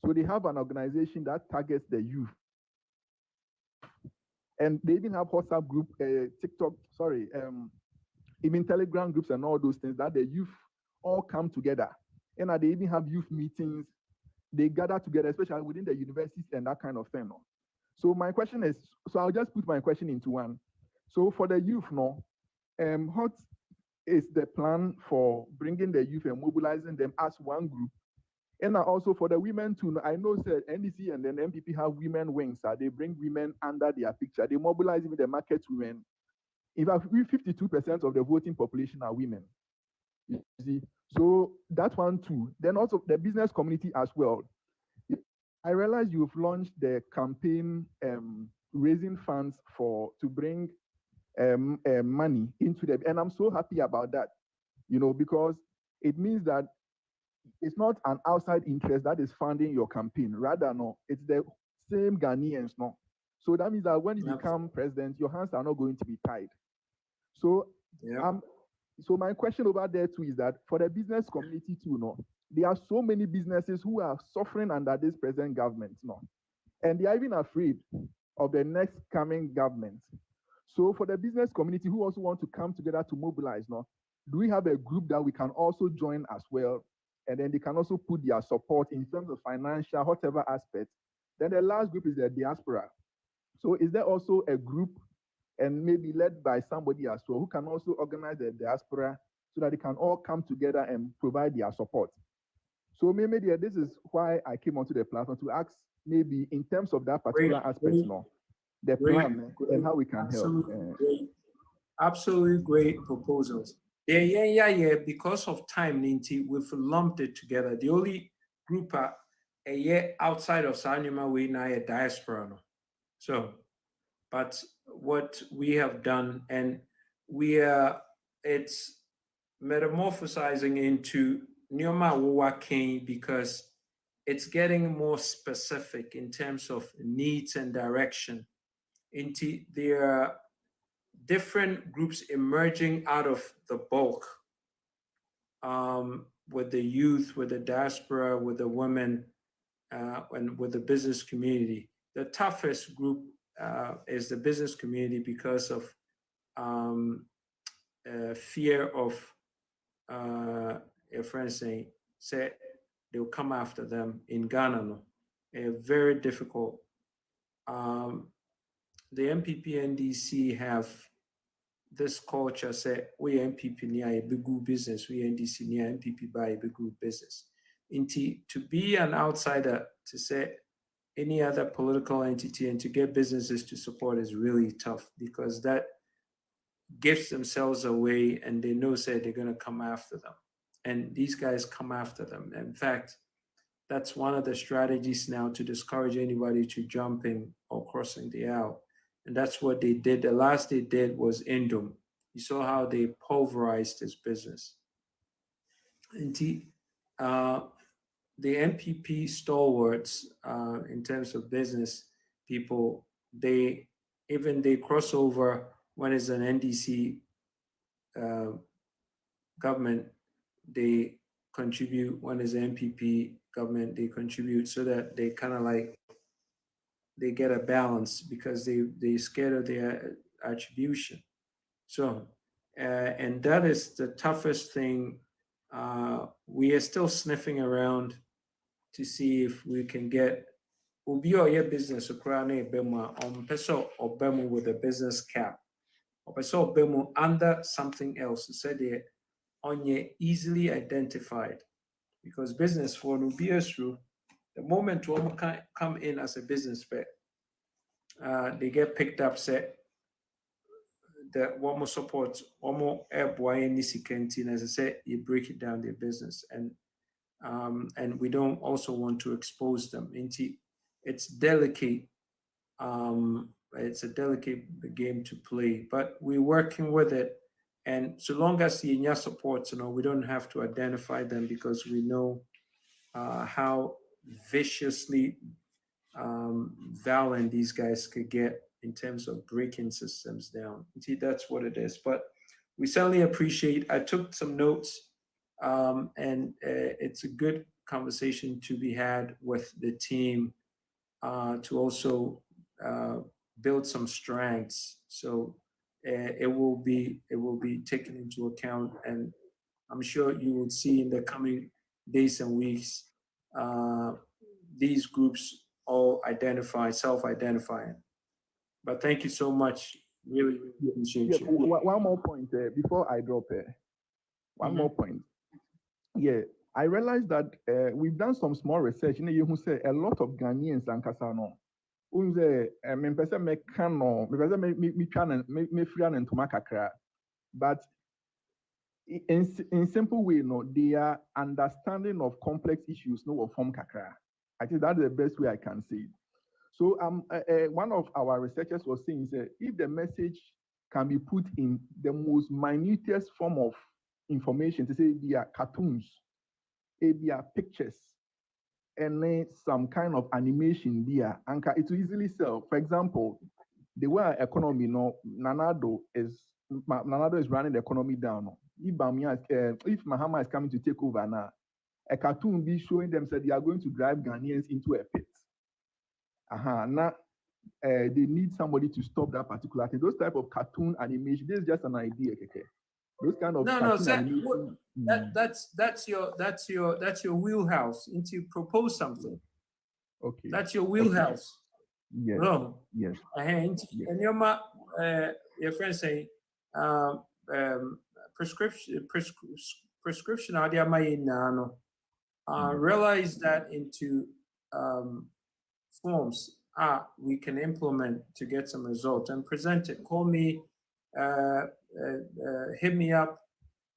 Speaker 8: so they have an organization that targets the youth, and they even have WhatsApp group, TikTok, even Telegram groups and all those things that the youth all come together, and they even have youth meetings. They gather together, especially within the universities and that kind of thing. No? So my question is, so I'll just put my question into one. So for the youth, no, what is the plan for bringing the youth and mobilizing them as one group? And also for the women too, I know that NDC and then MPP have women wings. They bring women under their picture. They mobilize even the market women. In fact, 52% of the voting population are women. You see, so that one too. Then also the business community as well. I realize you've launched the campaign raising funds to bring money into the, and I'm so happy about that, you know, because it means that it's not an outside interest that is funding your campaign. Rather, no, it's the same Ghanaians, no. So that means that when you become president, your hands are not going to be tied. So so my question over there too is that for the business community too, no, there are so many businesses who are suffering under this present government, no, and they are even afraid of the next coming government. So for the business community who also want to come together to mobilize, no, do we have a group that we can also join as well? And then they can also put their support in terms of financial, whatever aspect. Then the last group is the diaspora. So is there also a group, and maybe led by somebody as well, who can also organize the diaspora so that they can all come together and provide their support? So maybe this is why I came onto the platform to ask, maybe in terms of that particular aspect, the plan and how we can help.
Speaker 1: Absolutely great proposals. Yeah. Because of time, Ninti, we've lumped it together. The only group outside of Sanyuma, we now a diaspora. No? So, but what we have done, and it's metamorphosizing into Nyoma Wowa King because it's getting more specific in terms of needs and direction. There are different groups emerging out of the bulk, with the youth, with the diaspora, with the women, and with the business community. The toughest group is the business community because of fear of your friends saying, they'll come after them in Ghana. No? Very difficult. The MPP NDC have this culture, say, we MPP near a big business, we NDC near MPP by a big business. To be an outsider, to say any other political entity and to get businesses to support is really tough because that gives themselves away and they know, say, they're going to come after them. And these guys come after them. In fact, that's one of the strategies now to discourage anybody to jumping or crossing the aisle. And that's what they did. The last they did was Indom. You saw how they pulverized his business. And the MPP stalwarts, in terms of business people, they cross over when it's an NDC government, they contribute. When it's an MPP government, they contribute so that they kind of like, they get a balance because they're scared of their attribution. So, and that is the toughest thing. We are still sniffing around to see if we can get Ubi or your business with a business cap so bemo under something else. Said it on easily identified, because business for no be through the moment one can come in as a business fair, they get picked up. Say that one more support, one more airboy any sequenting, as I said, you break it down their business, and we don't also want to expose them into. It's delicate. It's a delicate game to play, but we're working with it. And so long as the Inya supports, we don't have to identify them, because we know how viciously violent these guys could get in terms of breaking systems down. See, that's what it is. But we certainly appreciate. I took some notes, and it's a good conversation to be had with the team to also build some strengths. So it will be taken into account, and I'm sure you will see in the coming days and weeks these groups all self-identifying. But thank you so much. Really appreciate you.
Speaker 8: One more point before I drop it. One more point. Yeah, I realized that we've done some small research. You who say a lot of Ghanaians and Kasano. But in simple way, their understanding of complex issues form kakra. I think that's the best way I can say it. So one of our researchers was saying that if the message can be put in the most minutest form of information, to say via cartoons, via pictures, and then some kind of animation there, and it will easily sell. For example, the way our economy, Nanado is running the economy down. If Mahama is coming to take over now, a cartoon will be showing them that they are going to drive Ghanaians into a pit. Now they need somebody to stop that particular thing. Those type of cartoon animation, this is just an idea, okay? Those kind of
Speaker 1: animation, that's your wheelhouse. Into propose something.
Speaker 8: Okay.
Speaker 1: That's your wheelhouse.
Speaker 8: Yes.
Speaker 1: No.
Speaker 8: Yes.
Speaker 1: And your friend say prescription realize that into forms we can implement to get some results and present it. Call me, hit me up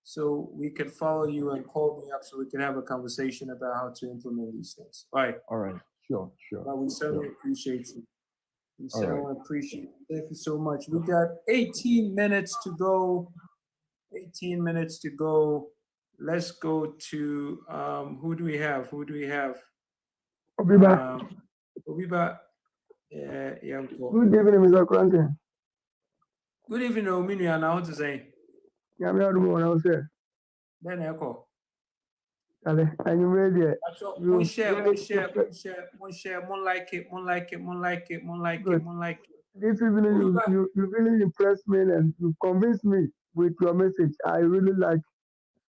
Speaker 1: so we can follow you, and call me up so we can have a conversation about how to implement these things. All right.
Speaker 8: Sure.
Speaker 1: But we certainly appreciate you. We certainly appreciate it. Thank you so much. We got 18 minutes to go. 18 minutes to go. Let's go to who do we have?
Speaker 9: Obiba.
Speaker 1: Obiba.
Speaker 9: Good evening, Mr. Cranton.
Speaker 1: Good evening, Ominu. And I want to say.
Speaker 9: Yeah, I'm not doing what I was saying.
Speaker 1: Then echo.
Speaker 9: I'm ready.
Speaker 1: One share. One like it.
Speaker 9: This evening, you really impressed me, and you convinced me with your message. I really like,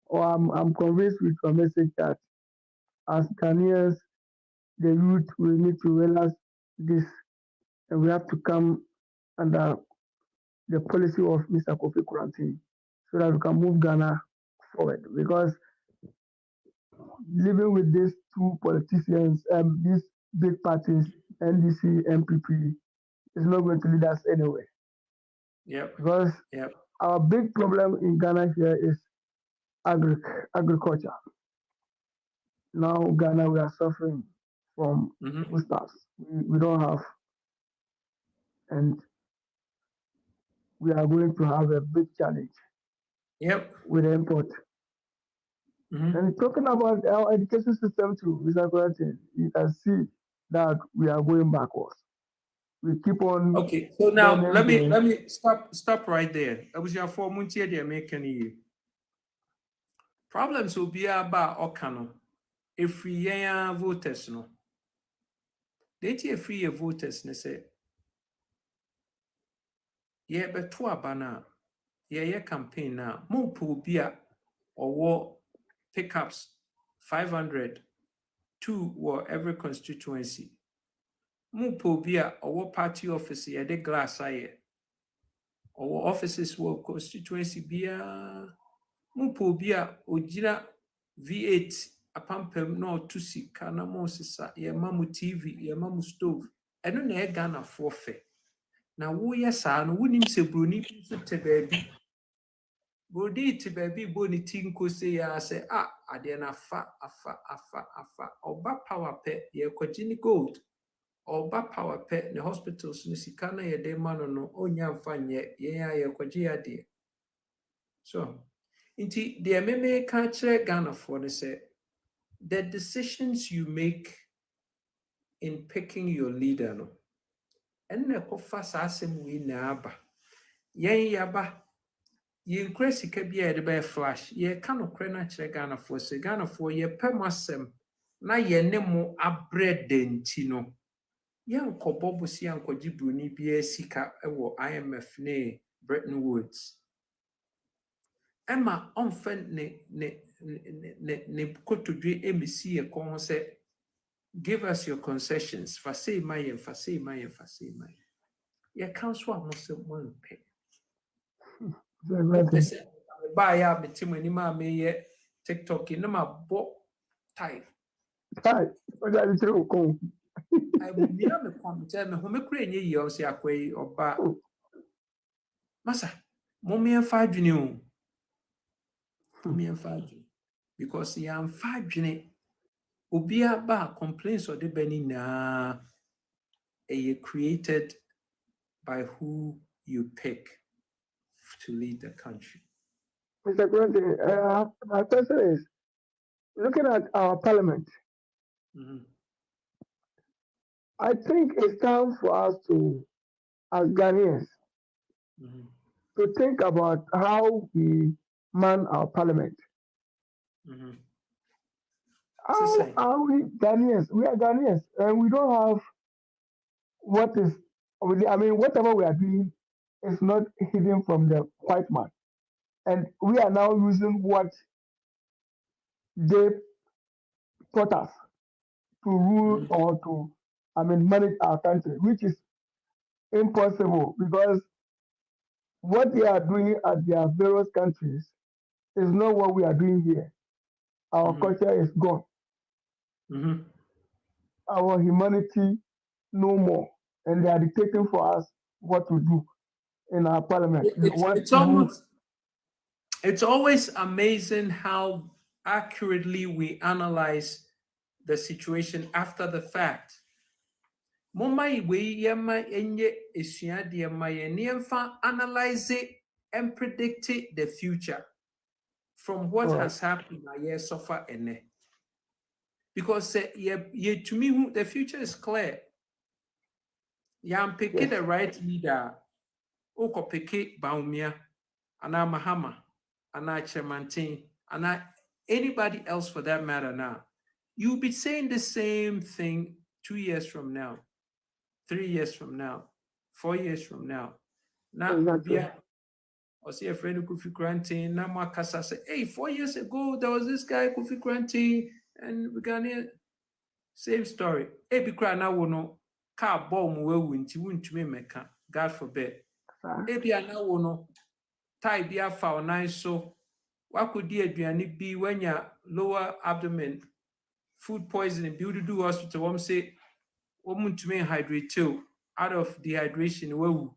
Speaker 9: or I'm convinced with your message that as Ghanaians, the youth, we need to realize this, and we have to come under the policy of Mr. Kofi Korankye so that we can move Ghana forward. Because living with these two politicians, these big parties, NDC, MPP, is not going to lead us anywhere. Because our big problem in Ghana here is agriculture. Now Ghana, we are suffering from foodstuffs. We don't have, and we are going to have a big challenge with the import. And talking about our education system too, Mr. Korankye, you can see that we are going backwards. We keep on.
Speaker 1: Okay, so now let me stop right there. I was your 4 months here, they're making you. Problems will be about Okano. If we voters, no. They free voters, they say. Yeah, but to abana. Yeah, campaign now. More pobia or war pickups 500 to every constituency. More pobia or war party office, yeah, the glass I or offices wɔ constituency biara mupo bia ojira V8 apampam na ɔto sika na mo sesa yɛma mo TV yɛma mo stove ɛno na Ghana for fɛ na woyɛ saa no wonim sɛ broni bi nso te baabi brodi te baabi bo ne ti nko se ya sɛ adeɛ na afa ɔba power pɛ yɛkɔgye ne gold ɔba power pɛ ne hospitals no sika na yɛde ma no ɔnya mfa nyɛ yɛn a yɛkɔgye adeɛ so nti deɛ meme ka kyerɛ Ghanafoɔ no sɛ the decisions you make in picking your leader no ɛnna ɛkɔfa saa asɛm wei na aba yɛn yaba yɛnkura sika bi a yɛde bɛyɛ flash yɛka nokorɛ no akyerɛ Ghanafoɔ sɛ Ghanafoɔ yɛpɛ mo asɛm na yɛne mo abrɛ danti no yɛnkɔbɔ bosi ankɔgye broni biara sika wɔ IMF ne Bretton Woods Emma ɔmfa ne kotodwe emisi yɛ kɔn sɛ give us your concessions fa sei ma yɛn fa sei ma yɛn fa sei ma yɛn yɛka nso a mo sɛ moampɛ ba ya mete mo anim a meyɛ TikTok na mabɔ tie
Speaker 9: ɔde ade kyerɛ wo kɔn
Speaker 1: mia me kɔn kyerɛ me home kura nyɛ yie ɔsɛ akwa yi ɔba masa mo meɛmfa adwene o because yɛamfa adwene obia ba complaints or the bani na created by who you pick to lead the country.
Speaker 9: Mr. President, my question is, looking at our parliament, I think it's time for us to, as Ghanaians, to think about how we man our parliament. How are we Ghanaians? We are Ghanaians, and we don't have what is, I mean, whatever we are doing is not hidden from the white man. And we are now using what they taught us to rule or to, manage our country, which is impossible because what they are doing at their various countries is not what we are doing here. Our culture is gone. Our humanity, no more. And they are dictating for us what to do in our parliament.
Speaker 1: It's always amazing how accurately we analyze the situation after the fact. Analyze it and predict the future from what has happened so far. Because to me, the future is clear. Yam pick the right leader, Oko pick Baumia, Ana Mahama, Ana Chemantin, Ana anybody else for that matter now. You'll be saying the same thing 2 years from now, 3 years from now, 4 years from now. Now, or see a friend of Kofi Granting, now Makasa say, hey, 4 years ago, there was this guy, Kofi Granting, and we got here. Same story. Hey, be crying now, no. Car bomb we won't me meka. God forbid. Ebi ana wono tie be a foul nice so what could be when your lower abdomen food poisoning beauty do hospital say woman to me hydrate too out of dehydration. You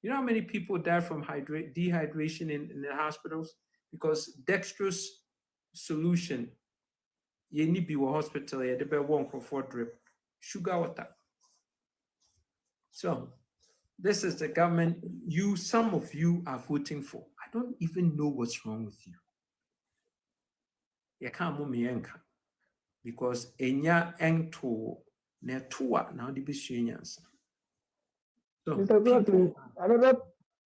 Speaker 1: know how many people die from dehydration in the hospitals because dextrose solution you need be a hospital you the one for drip sugar water. So this is the government some of you are voting for. I don't even know what's wrong with you. You can't move me because enya ento netua now the bishinians. So
Speaker 9: Mr. President,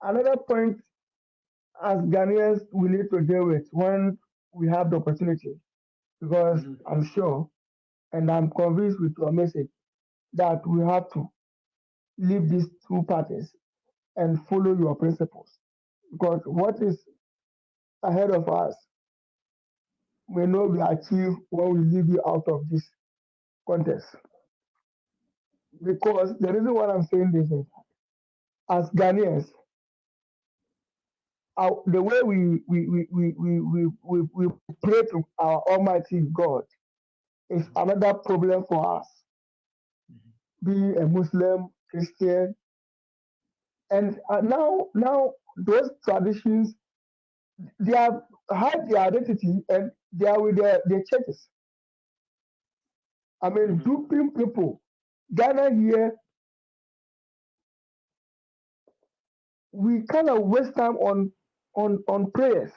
Speaker 9: another point as Ghanaians we need to deal with when we have the opportunity, because I'm sure and I'm convinced with your message that we have to leave these two parties and follow your principles. Because what is ahead of us may not be achieved when we leave you out of this contest. Because the reason why I'm saying this is, as Ghanaians, the way we pray to our Almighty God is another problem for us. Being a Muslim, Christian, and now those traditions, they have had their identity and they are with their churches. I mean, duping people. Ghana here, we kind of waste time on prayers.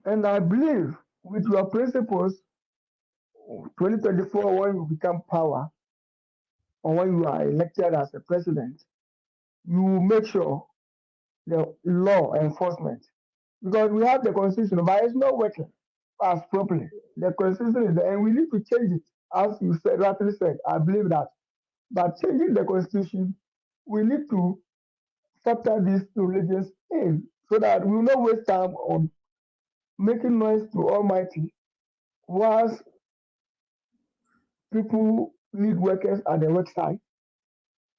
Speaker 9: And I believe with your principles, 2024, when you become power, or when you are elected as a president, you make sure the law enforcement, because we have the constitution, but it's not working as properly. The constitution is there, and we need to change it, as you said, rightly said. I believe that. But changing the constitution, we need to factor these two religions in, so that we will not waste time on making noise to Almighty, whilst people need workers at the website,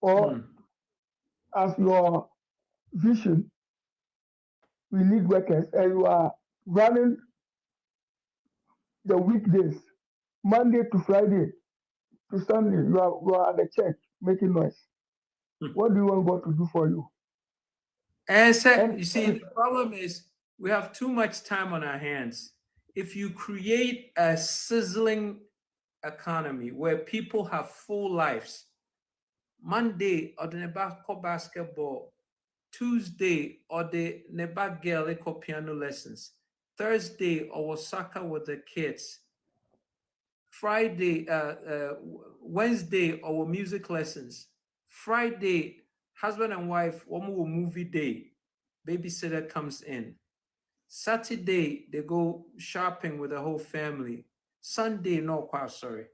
Speaker 9: or as your vision, we need workers, and you are running the weekdays, Monday to Friday to Sunday, you are at the church making noise. What do you want God to do for you?
Speaker 1: And you see, the problem is we have too much time on our hands. If you create a sizzling economy where people have full lives, Monday or the Nebako basketball, Tuesday or the Neba girl piano lessons, Thursday or soccer with the kids, Friday, Wednesday or music lessons, Friday, husband and wife, one more movie day, babysitter comes in. Saturday, they go shopping with the whole family. Sunday, no, quite sorry.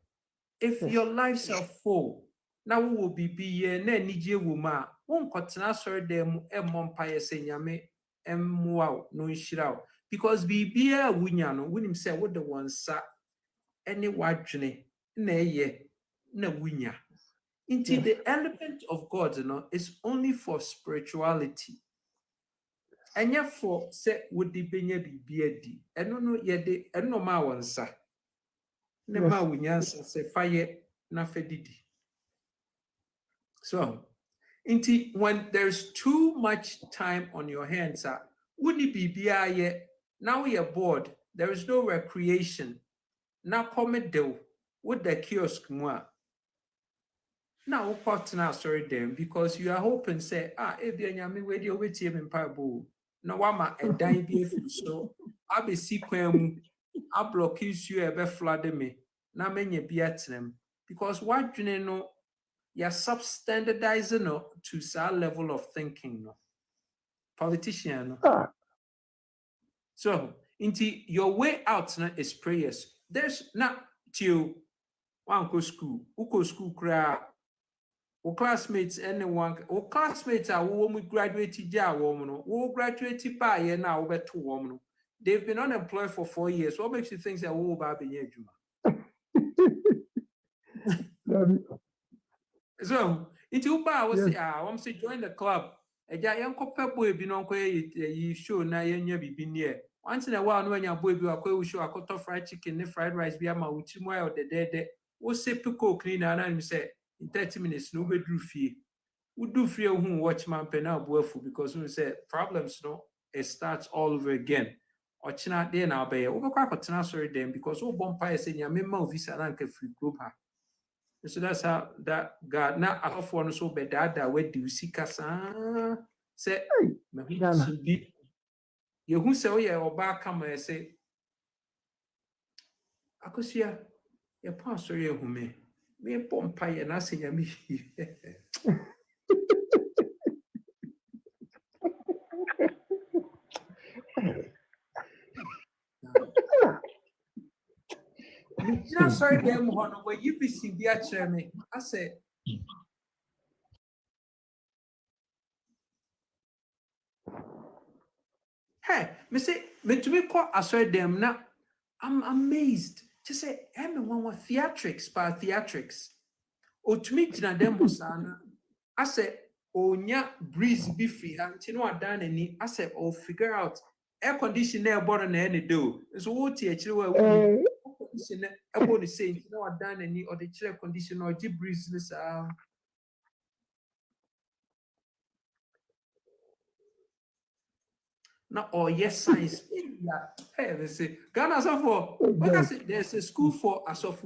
Speaker 1: If your lives are full, now we will be here, ne nije wuma, won't continue sorry them empire saying yame wow no shirao. Because be beer winyano, win him say what the one sa any wajne ne ye na winya. Into the element of God, is only for spirituality. And yet for say would the benya be beardy. And no yet the and no ma one sa. Ne ma winyansa say fire na fedidi. So when there's too much time on your hands, would it be BIA? Now you're bored, there is no recreation. Now come do with the kiosk more. Now now sorry them because you are hoping say if you are me where you wait him in parable. No wama a dime be so I be sequem I block you ever flood me. Now many be at them because what you know you're substandardizing to some level of thinking. Politician. So into your way out is prayers. There's not till one go school, who go school cry. Or classmates, anyone, or classmates are when we graduated, who graduated by year now over 2 women. They've been unemployed for 4 years. What makes you think that we'll be So, into bar was I'm say join the club. A giant copper boy be non you show na be near. Once in a while, when your boy be a quay show a cut of fried chicken, the fried rice be a mouchimo or the dead. We'll say pico clean and say in 30 minutes, no bedroom fee. We do fear whom watchman penal boyful because we say problems it starts all over again. Or china there now be over quite sorry them because all bumpire saying your member visa and free group her. So that's how that God now I offer one so bad that way do you see casa say you who say oh yeah or back come and say I could see your pastor you who me bumpire and I say me. Just sorry them where you be see the chairman. I said hey, me say me to me call I saw them now. I'm amazed. Just say everyone want theatrics by theatrics. Or to me them was I said onya breeze bi free ha nti no adan ani asɛ or figure out air conditioner bother na any do so what ti akire wa conditioner ebo ni say nti no adan ani or the chair conditioner or gi breeze ni sa na or yes science hey they say Ghana so for there's a school for as of